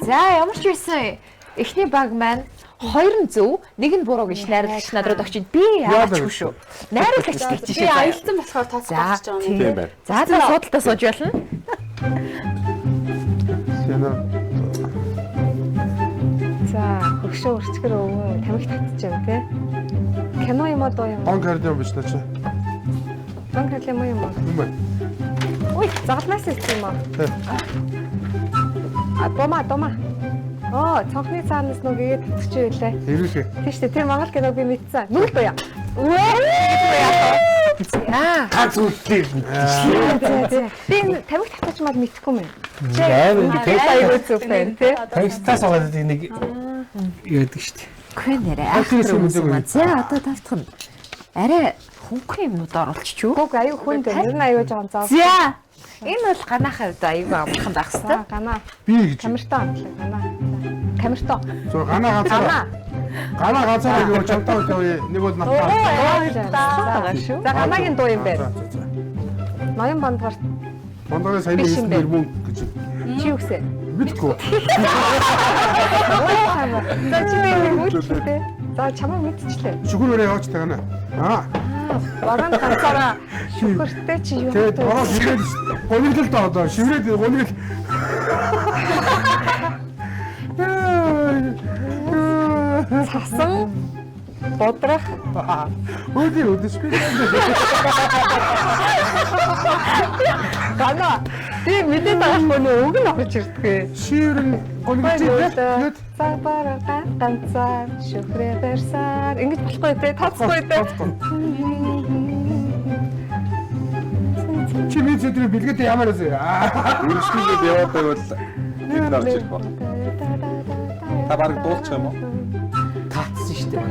За ямар ч байсан эхний баг маань хоёр нь зөв, нэг нь буруу гэж найруулагч надад өгч байна. Би яач шүү. Найруулагч гэж Би аялсан болохоор тооцох гэж байгаа юм. тийм байна. За суудалтаа сууж болно. Сэна. За өгшөө өрчгөр өвөө тамхи татчихсан тий. Кино юм уу дуу юм уу? Он кардио биш наа чи. Ман карлем юм уу? Юм байна. Ой, загалмаас ирсэн юм аа. Тий. Дома. Цонхны цаанаас нүгээр татчих байлаа. Ирүүлээ. Тийм шүү дээ. Тэр Монгол киног би мэдсэн. Нүгэл дуя. ганц үлдээ. Би энэ тамхи татаж мал мэдхгүй мэн. Амар Айгуу зүг байна тий. Тагстаас аваад нэг яадаг шүү дээ. Хөө нэрээ ахтар. За одоо тавтах нь. Арай хөнгөн юмнууд оруулчих юу? Гүг аюу хүнд байна. Ер нь аюу жоон заа. За. Энэ бол ганахаа одоо аюу амархан байх хэвээр. Ганаа. Би гэж. Камертон амтлаа ганаа. Камертон. Зур ганаа ганцаар. Ганаа ганцаар юу чамтаа үгүй нэг бол натаа. За ганагийн дуу юм байна. Ноён бандгаар Бондорын саяны Биш юм хэлсэн бэ? мөн гэж. чи юу гэсэн? Мэдгүй. За чи нэг үлдээ. За чамаа мэдчихлээ. Шүгүрээрээ яваач тагна. Баран ганцаараа шүхэртэй чи юу Тэгээд ороо шиврээд гониглол доо одоо шиврээд гонигл. цасан бодрах Өдөж би. гана. Би мэдээд байгаа хүмүүс өг нь орж ирдгээ. Шиврэн гонигл. За баран ганцаар шүхрээ барьсаар ингэж болохгүй те тооцохгүй те. Чи бид зөвхөн бэлгээд ямар вэ? Үргэлжлүүлээд яваад байвал бид навч ирэх ба. Та бараг дуулчих юм уу? Таацсан шүү дээ.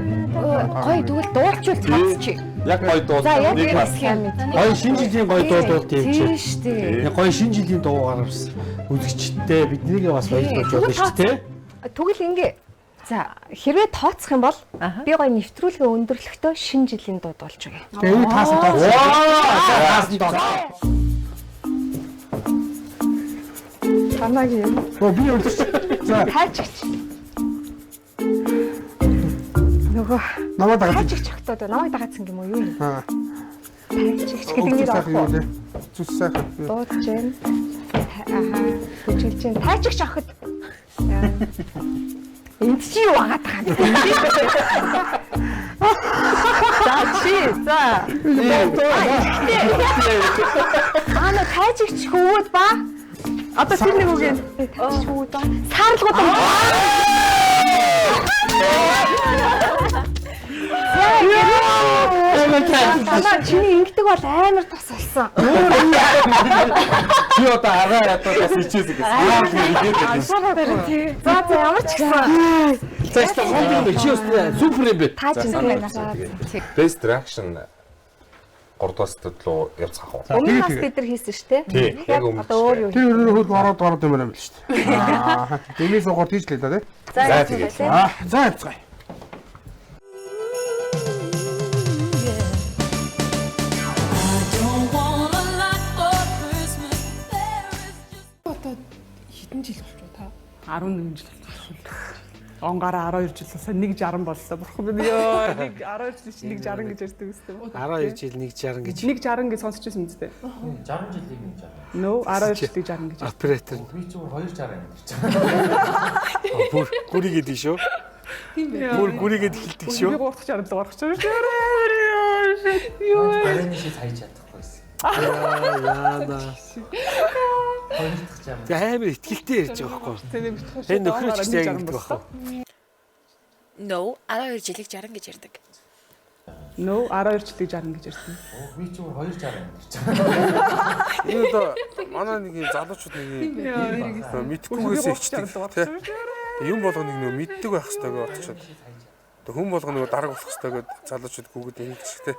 Гой тэгвэл дуулчвал таацчих. Яг гоё За дуулчих. яг Нэг энэ схем мэд. Гой шинэ жилийн гой дуулууд юм чи. Тийм шүү дээ. Гой шинэ жилийн дуу гаргасан. Үзэгчтэй биднийг бас баярлуулж байна шүү дээ. Тэгвэл ингэ. За Хэрвээ тооцох юм бол би гоё нэвтрүүлгээ өндөрлөхдөө шинэ жилийн дууд болж өгье. Тэгээд юу таасан тоо. Таасан доо. Танагийн Би үлдэж. За тайчгч. Нөгөө намайг дагаад. тайчгч өгтөө намайг дагаадсан юм уу юу юм? Тайчгч гэдэг Нэг нэр сайхан юу авах. лээ. Зүс сайхан. Дуудаж байна. Хөжилж байна. Тайчгч авахд энд чи юу агаад байгаа юм? За чи за. Ана тайчгч хөвөд ба. Одоо тэр нэг үг юм. Тайчгч хөвөд ба. Саарлгууд. Танаа чиний ингэдэг бол амар тас болсон. Чи одоо агаа ядаад бас ичээсэй гэсэн. За ямар ч гэсэн. Цааш та хоол юм чи өстэй супер юм бэ. Таач юм байна. Best reaction 3 дугаас төдлөө явцгаах уу? Өмнө нас бид нар хийсэн шүү дээ. Тий, яг өмнө. Одоо өөр юу? Тэр хөл ороод юм байна шүү дээ. Дэмээс угаар тийч лээ да тий. За тэгээд. За явцгаая. Хэдэн жил болж байна та? 11 жил болсон. Онгаараа 12 жил болсон. 160 боллоо. Бурхан минь ёо. 12 жил чинь 160 гэж ярьдаг үстэй. 12 жил 160 гэж. 160 гэж сонсч байсан үстэй. 60 жилийн 160. Нөө 12 жилийг 60 гэж. Оператор. Би зүгээр 260 юм гэж байна. Бүр гүрийг идэв шүү. Бүр гүрийг идэлдэг Би шүү. 360 руу орох гэж байна. Юу. Барины шийд хайж чадахгүй байсан. Яана. Хоёр дахь жам. За амар ихтгэлтэй ярьж байгаа байхгүй. Энэ нөхрөөч гэсэн яг гэдэг байхгүй. No, 12 жилиг 60 гэж ярьдаг. Нөө 12 жилийг 60 гэж ярьсан. Би зүгээр 260 юм гэж байна. Энэ одоо манай нэг юм залуучууд нэг юм мэдхгүйгээс ичдэг. Юм болгоныг нөө мэддэг байх хэрэгтэй гэж бодчиход. Хүн болгоныг дараг болох хэрэгтэй гэж залуучууд гүгэд ингэдэг шиг те.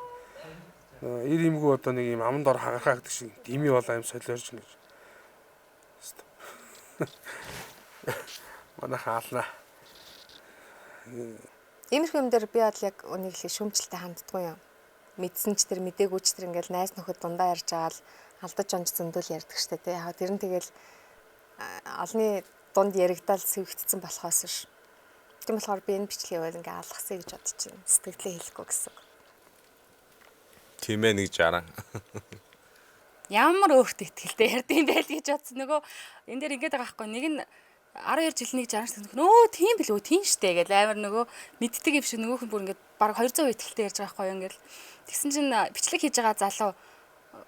Ир имгүү одоо нэг юм аманд ор хагархаа гэдэг шиг дими болоо юм солиорч гэж. Манай хаална. Иймэрхүү юм дээр би бол яг үнийг хэлэх шүүмжлэлтэй ханддаггүй юм. Мэдсэн ч тэр мдэггүй ч тэр ингээл найз нөхөд дундаа ярьж байгаа л алдаж онж зөндөл ярьдаг штэ тий. Яг тэр нь тэгэл олны дунд яригдал сэвэгдсэн болохоос ш. Тийм болохоор би энэ бичлэгийг бол ингээ алгасыг гэж бодож байна. Сэтгэлдээ хэлэхгүй гэсэн. Тийм ээ 160. Ямар өөртөө ихтэй ярьдаг юм байл гэж бодсон. Нөгөө энэ дээр ингэдэг байгаа байхгүй. Нэг нь 12 жил 160 гэсэн. Нөө тийм билүү, тийм штэ гэж амар нөгөө мэддэг юм шиг нөгөөх нь бүр ингээд баг 200% ихтэй ярьж байгаа байхгүй юу ингээл. Тэгсэн чинь бичлэг хийж байгаа залуу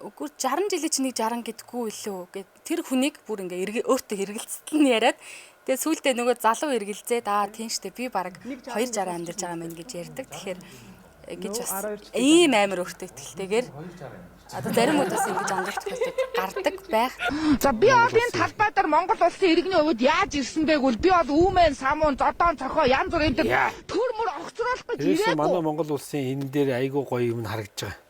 үгүй 60 жилийн чинь 160 гэдэггүй илүү гэд тэр хүнийг бүр ингээ өөртөө хэрэгэлцэл нь яриад тэгээ сүүлдээ нөгөө залуу эргэлзээд тийм штэ би баг 260 амьдарч байгаа юм байна гэж ярьдаг. Тэгэхээр ингэж бас ийм амар өөртөө ихтэйгээр одоо зарим удаас ингэж амжилт тохиолдож гардаг байх. За би бол энэ талбай дээр Монгол улсын иргэний хувьд яаж ирсэн бэ гэвэл би бол үүмэн, самуун, зодоон, цохоо янз бүрийн төр мөр огцруулах гэж ирээгүй. ирээгүй. Манай Монгол улсын энэ дээр айгүй гоё юм харагдаж байгаа.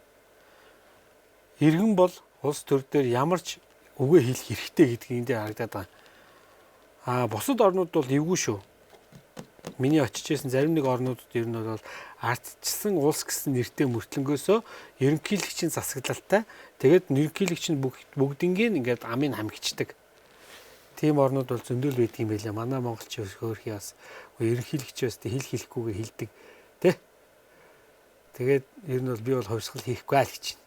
Иргэн бол улс төр дээр ямар ч үгээ хэлэх хэрэгтэй гэдгийг энэ дээр харагдаад байгаа. Бусад орнууд бол эвгүй шүү. Миний очиж исэн зарим нэг орнуудад ер нь бол ардчсан улс гэсэн нэртэй мөртлөнгөөсөө ерөнхийлөгчийн засаглалтай. Тэгээд ерөнхийлөгч нь бүгднийг ингээд амын хамгичдаг. Тийм орнууд бол зөндөл байдаг юм байлаа. Манай монголчин хөөрхий бас ерөнхийлөгчөөс хэл хэлэхгүйгээ хэлдэг. Тэ? Тэгээд ер нь бол би бол хувьсгал хийхгүй л гэж байна.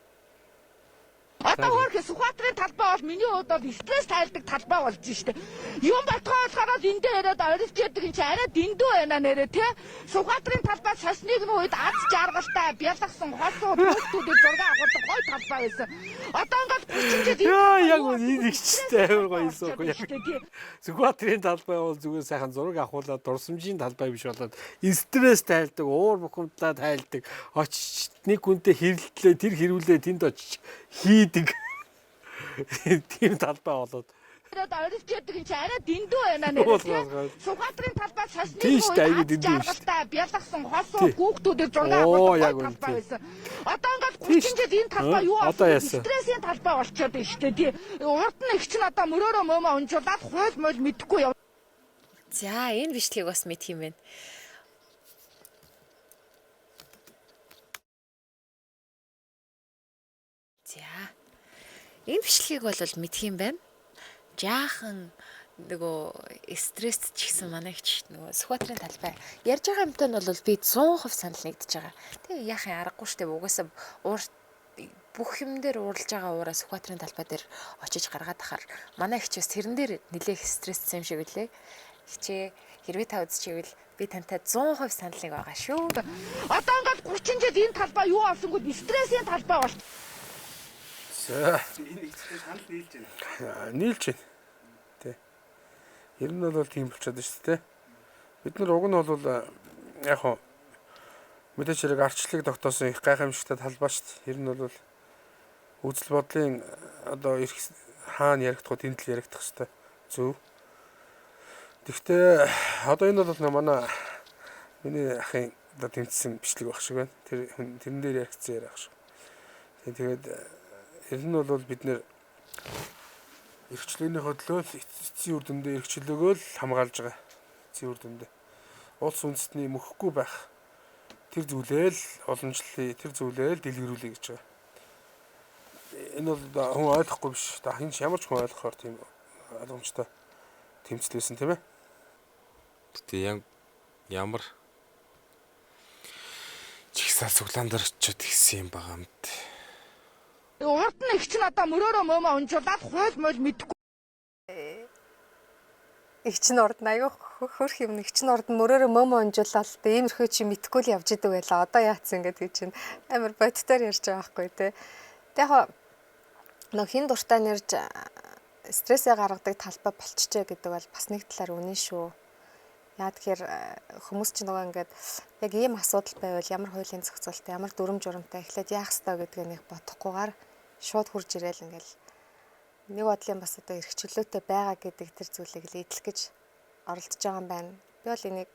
Одоо хөөрхий Сүхбаатарын талбай бол миний хувьд бол стресс тайлдаг талбай болж штэ. Юм ботгоо болохоор энд дээр яриад орилж яадаг юм чи арай дэндүү байна нэрэ тий. Сүхбаатарын талбай сосныг нь үед аз жаргалтай бялгсан хосуу төлтүүдийг зураг авахдаг гоё талбай байсан. Одоо ингээд 30 жил яг энэ ихчтэй амар гоё юмсоо яг. Сүхбаатарын талбай бол зүгээр сайхан зураг авахуулаад дурсамжийн талбай биш болоод стресс тайлдаг, уур бухимдлаа тайлдаг. Очиж нэг хүнтэй хэрэлдлээ тэр хэрүүлээ тэнд очиж хийдэг. Тийм талбай болоод орилж яадаг юм чи арай дэндүү байна нэрэ тий. Сүхбаатарын талбай сосныг үед жаргалтай бялгсан хосуу хүүхдүүдийг зураг авахдаг талбай байсан. Одоо ингээд 30 жил энэ талбай юу болсон? Стрессийн талбай болчиход байна штэ тий. Урд нь их чинь одоо мөрөөрөө мөөмө унжуулаад хууль мөл мэдэхгүй яв. За энэ бичлэгийг бас мэдх юм байна. За энэ бичлэгийг бол мэдх юм байна. Жаахан нөгөө стресс ч гэсэн манай их нөгөө Сүхбаатарын талбай ярьж байгаа юмтай нь бол би 100% санал нэгдэж байгаа. Тэгээ яахын аргагүй штеп угаасаа бүх юм дээр уралж байгаа уура Сүхбаатарын талбай дээр очиж гаргаад ахаар манай ихчээс тэрэн дээр нэлээх стресстэй юм шиг үлээ. Хичээ хэрвээ та үзчихвэл би тантай 100% санал нэг байгаа шүү. Одоо ингээд 30 жил энэ талбай юу болсонгүй стрессийн талбай бол. Энэ ихтэй санал нийлж байна. Нийлж байна. Тэ. Ер нь бол тийм болчиход байна шүү дээ. Бид нар уг нь бол яг хоо мэдээж хэрэг арчлыг тогтоосон их гайхамшигтай талбай шүү дээ. Ер нь бол үзэл бодлын одоо ирэх хаана яригдах вэ, тэнд л яригдах хэрэгтэй. Зөв. Гэхдээ одоо энэ бол манай миний ахын одоо тэмцсэн бичлэг баг шиг байна. Тэрэн дээр яригдсан яриа баг шиг. Тэгээд ер нь бол бид нэр эрхчлөөний хөдлөл эцсийн үр дүндээ эрхчлөөгөө л хамгаалж байгаа. Эцсийн үр дүндээ улс үндэстний мөхгүй байх тэр зүйлээл уламжлалыг тэр зүйлээл дэлгэрүүлэе гэж байгаа. Энэ бол хүн ойлгохгүй биш. Та хин ч ямар ч хүн ойлгохоор тийм ойлгомжтой тэмцэлсэн тийм ээ. Гэтэ ямар чигсаал цуглаан дээр очиод гисэн юм байгаа юм дээ. Урд нь их чинь одоо мөрөөрөө мөөмө унжуулаад хууль мөл мэдэхгүй. Их чинь урд нь аюу хөрх юм. Их чинь урд нь мөрөөрөө мөөмө унжуулаад иймэрхүү чи мэдхгүй л явж идэг байлаа. Одоо яатсан ингээд гэж чинь амар бодтоор ярьж байгаа байхгүй те. Тэг яг нөх хин дуртай нэрж стрессээ гаргадаг талбай болчихжээ гэдэг бол бас нэг талаар үнэн шүү. Яа тэгэхээр хүмүүс ч нөгөө ингээд яг ийм асуудал байвал ямар хуулийн зохицуулалттай, ямар дүрм журамтай эхлээд яах ёстой гэдгийг нэг бодохгүйгээр шууд хурж ирээл ингээл нэг бодлын бас одоо эрх чөлөөтэй байгаа гэдэг тэр зүйлийг л эдлэх гэж оролдож байгаа юм байна. Би бол энийг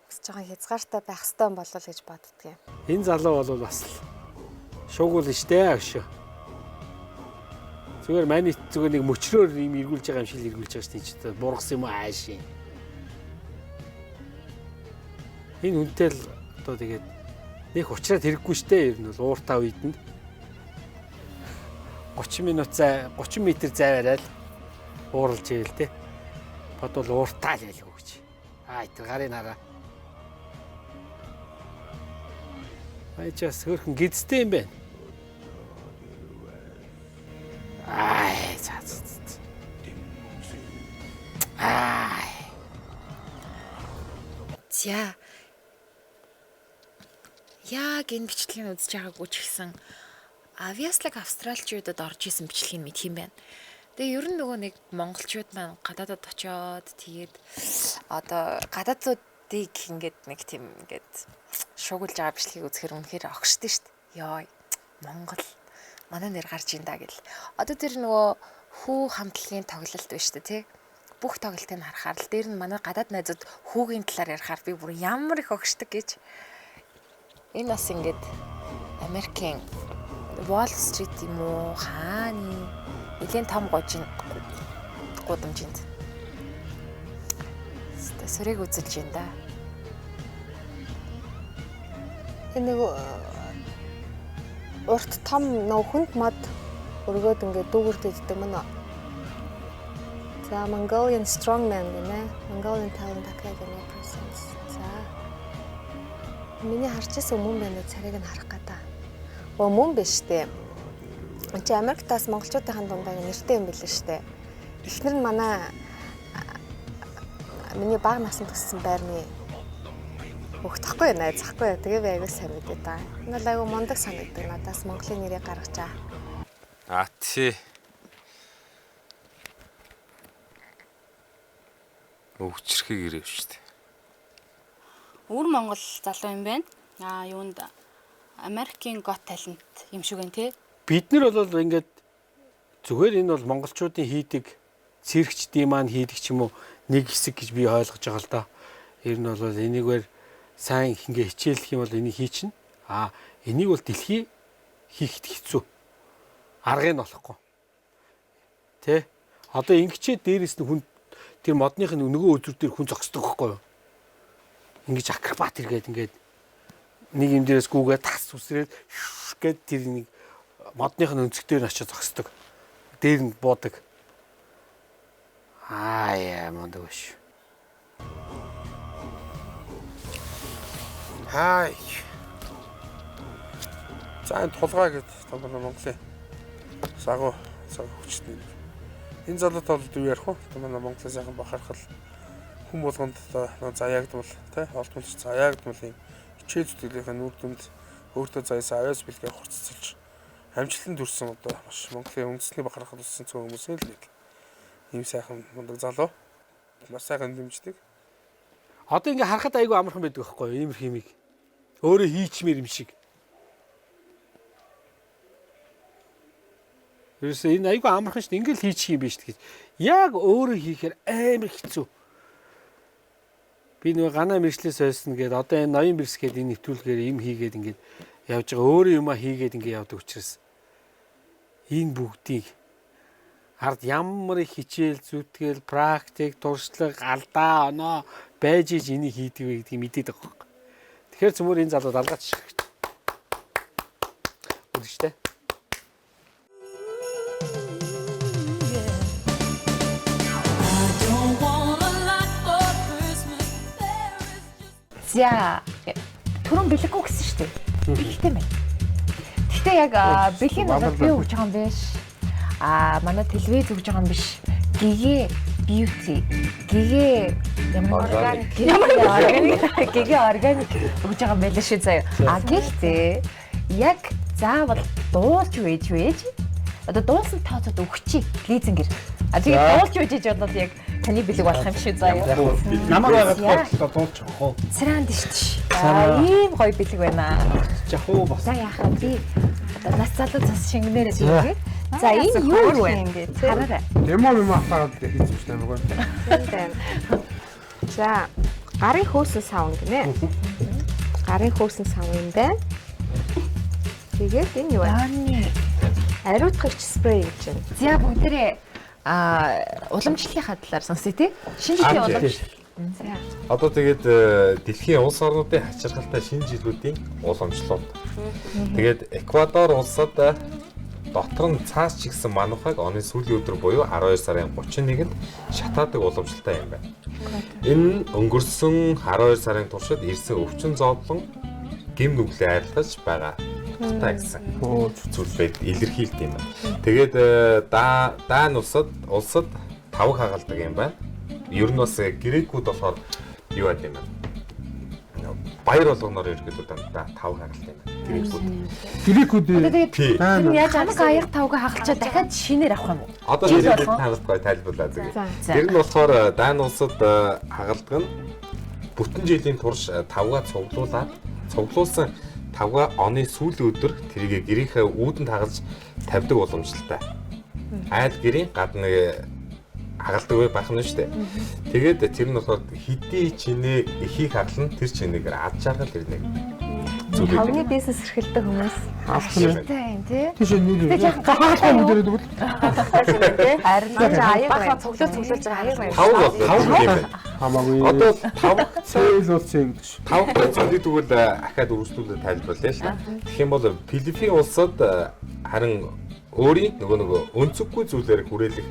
бас жоохон хязгаартай байх ёстой юм болов гэж боддгийн. Энэ залуу бол бас шуугуул штэ агш. Зүгээр маний зүгээр нэг мөчрөөр юм эргүүлж байгаа юм шиг эргүүлж байгаа шүү дээ. Бургас юм ааш юм. Энэ үнтэй л одоо тэгээд нэг уучраад хэрэггүй штэ ер нь бол ууртаа үйдэнд 30 м зай барайл ууралж ийл тэ. Бодвол ууртаа л ялгүй гэж. Тэр гарын хараа. Ачаас хөрхөн гидстэй юм байна. За. Яг энэ бичлэгийг үзэж байгаагүй ч гэсэн авиаслаг австралчуудад орж исэн бичлэгийг мэдх юм байна. Тэгээ ер нь нөгөө нэг монголчууд маань гадаадд очиод тэгээд одоо гадаадд артыг ингээд нэг тийм ингээд шуугуулж байгаа бичлэгийг үзэхэр үнэхээр огшдөө шүү дээ. Йоо Монгол манай нэр гарч ин да гэл. Одоо тэр нөгөө хүү хамтлагийн тоглолт байна шүү дээ тий. Бүх тоглолтыг харахаар л дээр нь манай гадаад найзууд хүүгийн талаар ярихаар би бүр ямар их огшдог гэж. Энэ бас ингээд Америкийн Wall Street юм уу хааны нэлийн том гудамжинд сөрийг үзүүлж байна да. Энэ нэг урт том нөө хүнд мод өргөөд ингээд дүүгэрдэгдэг мөн. За Mongolian Strongman гэнэ. Mongolian Talent Academy presents. За. Миний харчихсан мөн байна царийг нь харах гэдэг. Оо мөн биш үү? Энд Америктаас монголчуудын дундаа нэртэй юм билээ шүү дээ. Эхнэр нь манай миний бага наснд төссөн байрны өгтөхгүй найз захгүй. Тэгээ би аягүй сайн мэдээ та. Энэ бол аягүй мундаг санагддаг. Надаас Монголын нэрийг гаргачаа. Тий. Өвчрхийг ирэв шүү дээ. Өвөр Монгол залуу юм байна. Юунд American Got Talent юм шиг байна тий. Бид нар бол ингээд зүгээр энэ бол монголчуудын хийдэг циркчдийн маань хийдэг ч юм уу нэг хэсэг гэж би ойлгож байгаа л да. Ер нь бол энийгээр сайн ингээ хичээлэх юм бол энийг хийчихнэ. Энийг бол дэлхий хийхэд хэцүү. Аргыг нь олохгүй. Тэ? Одоо ингэчээ дээрээс нь хүн тэр модных нь нөгөө өдөр дээр хүн зогсдог байхгүй юу? Ингэж акробат иргээд ингээд нэг юм дээрээс гүүгээ тас үсрээд гэд тэр нэг модных нь өнцгтээр нь очиж зогсдог. Дээр нь буудаг. Яа мундаг биш. Хай. За энэ тулгаа гэд тамаа Монголын сагуу хүчтэй. Энэ залуутай бол юу ярих вэ? Тамаа Монголын сайхан бахархал хүн болгонд одоо заяагдмал тий олдмолч заяагдмал юм хичээл зүтгэлийнхэн үр дүнд өөртөө заяасан авяас бэлгээ хурццалж амжилтанд хүрсэн одоо маш Монголын үндэсний бахархал болсон цөөн хүмүүсийн л нэг ийм сайхан мундаг залуу маш сайхан дэмждэг. Одоо ингээ харахад айгүй амархан байдаг байхгүй юу? Иймэр химиг. Өөрөө хийчмээр юм шиг. Ерөөсөө энэ айгүй амархан шүү дээ. Ингээл хийчих юм биш гэж. Яг өөрөө хийхээр амар хэцүү. Би нөгөө ганаа мэржлээс ойсон гээд одоо энэ ноён бэрс гээд энэ нэвтрүүлгээр юм хийгээд ингээд явж байгаа. Өөрөө юмаа хийгээд ингээд явдаг учраас энэ бүгдийг ард ямар их хичээл зүтгэл практик туршлага алдаа оноо байж иж энийг хийдэг вэ гэдгийг мэдээд байгаа юм. Тэгэхээр цөмөр энэ залуу далгаач шиг. Үдэгчтэй. За түрүүн бэлэггүй гэсэн шүү дээ. Бэлэгтэй байна. Гэхдээ яг бэлгийн болоод би өгж байгаа юм биш. Манай телевиз өгж байгаа юм биш. Гэгээ beauty. Гэгээ ямар органик гэгээ органик өгж байгаа юм байлаа шүү заяа. Гэхдээ яг заавал дуулж вэж. Одоо дуулсан тооцоод өгчий лизингэр. Тэгээд дуулж вэж бол яг таны бэлэг болох юм шүү заяа. Намайг байгаад дуулчихгүй. Сранд шүү. Ийм гоё бэлэг байна. Жахуу бас. За яхаа би одоо нас залуу цас шингэнээрээ дийгээ. За энэ юу вэ ингээд хараарай. Демо ахаад хийчихсэн юм байна. За гарын хөөсөн савн гинэ. Гарын хөөсөн савн юм байна. Тэгээд энэ юу вэ? Ариутгагч спрей гэж байна. За бүгдээрээ уламжлалынхаа талаар сонсъё тий. Шинэ жилийн уламжлал. Одоо тэгээд дэлхийн улс орнуудын хачирхалтай шинэ жилүүдийн уламжлалууд. Тэгээд Эквадор улсад дотор нь цаас чигсэн манухайг оны сүүлийн өдөр буюу 12 сарын 31-нд шатаадаг уламжлалтай юм байна. Энэ нь өнгөрсөн 12 сарын туршид ирсэн өвчин зовлон гэм нүглээ арилгаж байгаа та гэсэн зүйлбэд илэрхийлдэг юм байна. Тэгээд даан улсад 5 хагалдаг юм байна. Ер нь бас грекүүд болохоор юу яд юм бэ? Баяр болгоноор ерөөдөө дандаа 5 хагалдаг юм байна. Грекүүд тэгээд яаж анх аяг 5-г хагалчаад дахиад шинээр авах юм уу? Одоо нэрээ танаас гоё тайлбарлаа зүгээр. Тэр нь болохоор даан улсад хагалдаг нь бүтэн жилийн турш 5-гаа цуглуулсан 5-гаа оны сүүлийн өдөр тэрийг гэрийнхээ үүдэнд хагаж тавьдаг боломжтой. Айл гэрийн гадна хагалдаг бай байх нь шүү дээ. Тэгээд тэр нь болохоор хэдий чинээ ихийг хагална тэр чинээгээр ад жаргал ирнэ. Хавны бизнес эрхэлдэг хүмүүс ашигтай тий. Тийш нэг гахалтай юм дээр дүүл. Харин аяг бахаа цуглуулж байгаа аяг Тав юм байна. Хамаагүй. Одоо 5 цээл болсон юм гэж. 5 цэцэд тэгвэл ахаад үргэлжлүүлээд тайлбарлая л да. Тэгэх юм бол Филиппин улсад харин өөрийн нөгөө өнцөггүй зүйлээр хүрээлэх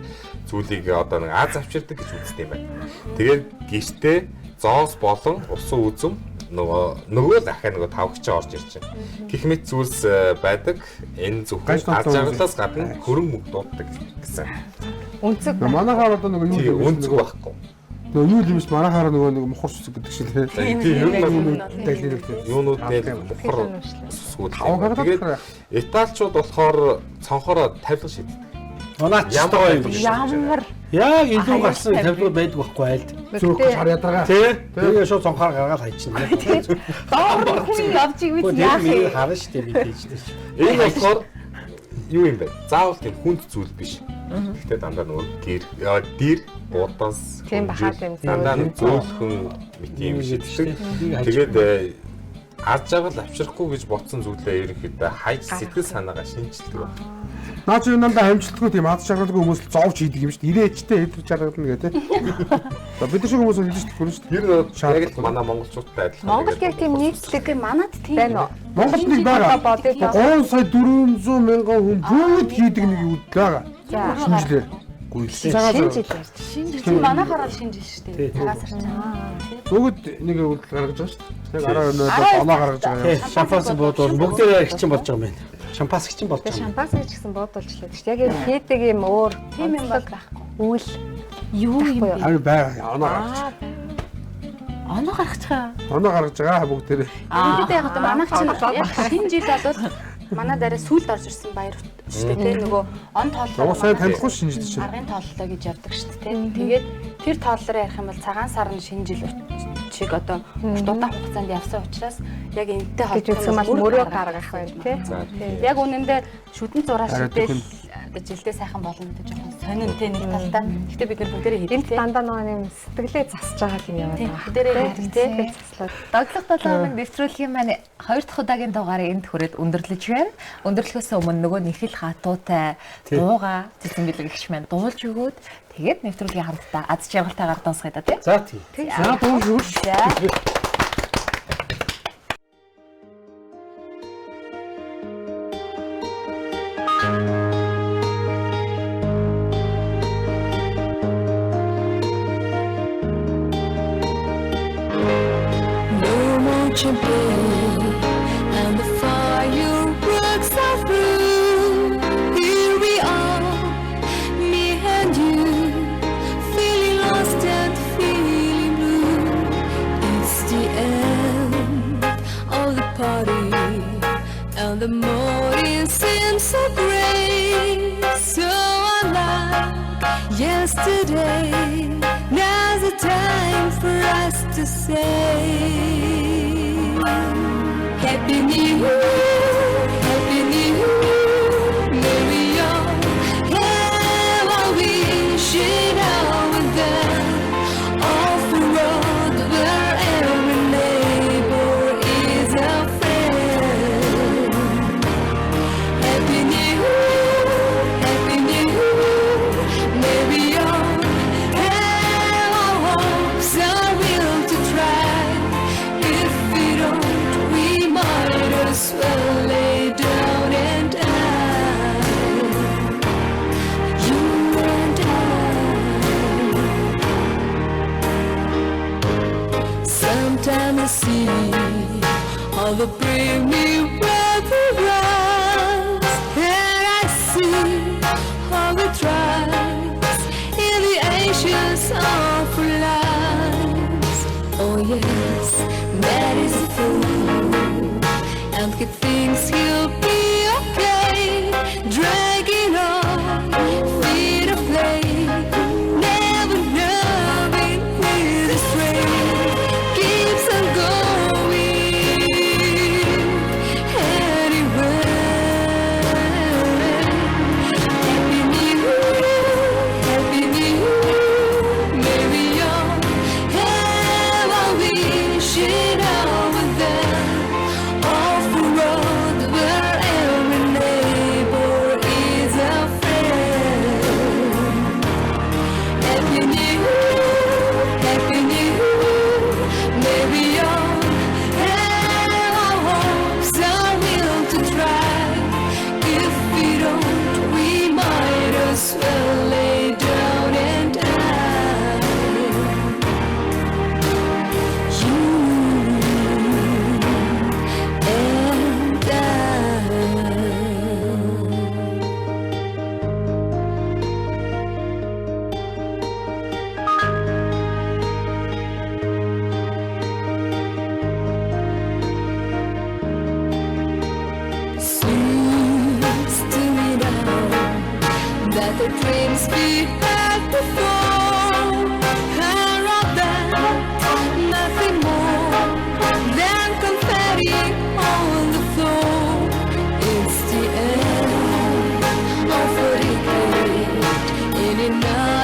зүйлийг одоо нэг аз авчирдаг гэж үздэг юм байна. Тэгээд гэртээ зоос болон усан үзэм нөгөө л ахаа нөгөө тавгч орж ирж байна. Гэх мэт зүйлс байдаг. Энэ зөвхөн аз жаргалаас гадна хөрөнгө мөнгө дууддаг гэсэн. Өнцөг манайхаар одоо нөгөө юу өнцөг байхгүй. Нөгөө юу юм биш манайхаар нөгөө нэг мухар сүсэг гэдэг шиг тийм. Юунууд мухар сүсгүүд. Тэгээд Италичууд болохоор цонхороо тавилга шийддэг. Манайч ямар юм биш. Ямар яг илүү гарсан тавилга байдаг байхгүй айлд. Зөөх хар ядаргаа. Тэгээ шууд цонхоор гаргаад хайчихна. доор хүн явж игвэс яах юм харна шүү дээ би тийчдээ. Энэ болохоор юу юм бэ? Заавал тийм хүнд зүйл биш. Гэхдээ дандаа нөгөө дэр буудаас тийм бахаад юм дандаа зөөлхөн мэт юм шийддэг. Тэгээд аз жаргал авчрахгүй гэж бодсон зүйлээ ерөнхийдөө хайж сэтгэл санаагаа шинжилдэг байна. Наа чи юундаа хамжилтгүй тийм аз жаргалгүй хүмүүс л зовж хийдэг юм шүү дээ. Ирээчтэй хэдэр жаргална гэдэг. За бид нар шиг хүмүүс хэлж хэлэхгүй шүү дээ. Яг л манай монголчуудтай адилхан. Монгол яг тийм нийтлэг манад тийм байна уу? Монголд нэг байгаа. 3 сая 400 мянган хүн бүгд хийдэг нэг юу байгаа. Шинжилээр. Шинэ жил манайхаараа шинэ жил шүү дээ. Цагаас арчаа. Бүгд нэг үйлдэл гаргаж байгаа шүү дээ. Яг 12 оноо гаргаж байгаа. Шампанс буудвал бүгдээ хичин болж байгаа юм байна. Шампанс хичин болж байгаа. Шампанс гэсэн буудуулчлаа шүү дээ. Яг энэ хийдэг юм өөр тийм юм бол байхгүй. Үйл юу юм бэ? Ами байгаа. Оноо гаргаж. Оноо гаргаж байгаа. Оноо гаргаж байгаа бүгдээрээ. Тэгэхдээ яг одоо манайх чинь яг шинэ жил болвол манай дараа сүлд орж ирсэн баяр шүү дээ. Тэгээ нөгөө он тооллоо. Сайн танихгүй шинэ жил чинь. Аргын тооллоо гэж явдаг шүү дээ. Тэгээд тэр тооллороо ярих юм бол цагаан сарны шинэ жил шиг одоо удаан хугацаанд явсан учраас яг энэтэй холбоотой мөрөө гаргах байна тий. Яг үнэндээ шүдэн зураа шидэл одоо жилдээ сайхан болно гэдэг жоохон сонин тий нэг талдаа. Гэхдээ бид нар бүгдээрээ хийдэг тий. Дандаа нөгөө юм сэтгэлээ засаж байгаа юм яваад байгаа. Бүгдээрээ хийдэг тий. Доглох 7 хоног нэвтрүүлгийн маань 2 дахь удаагийн дугаарыг энд хүрээд өндөрлөж байна. Өндөрлөхөөс өмнө нөгөө нэхэл хатуутай дууга цэцэн бэлгэгч маань дуулж өгөөд тэгээд нэвтрүүлгийн хамтдаа аз жаргалтайгаар дуусгая да тий. За тий. За дуулж өгөөч. And the fireworks are through. Here we are, me and you, feeling lost and feeling blue. It's the end of the party, and the morning seems so gray, so unlike yesterday. Now's the time for us to say Happy New Year, Happy New Year. May we all have our wishes now and then. Off the road where every neighbor is a friend. Happy New Year, Happy New Year. May we all have our hopes and will to try. If we don't, we might as well lay down and die. You and I. Sometimes I see all the brave new weather rise, and I see all the tribes in the ancients of our lives. Oh yes, that is true. And good things he'll be okay. Dragging on, feet of play. Never knowing where to stray. we had before. And all that, nothing more than confetti on the floor. It's the end of what it did in enough.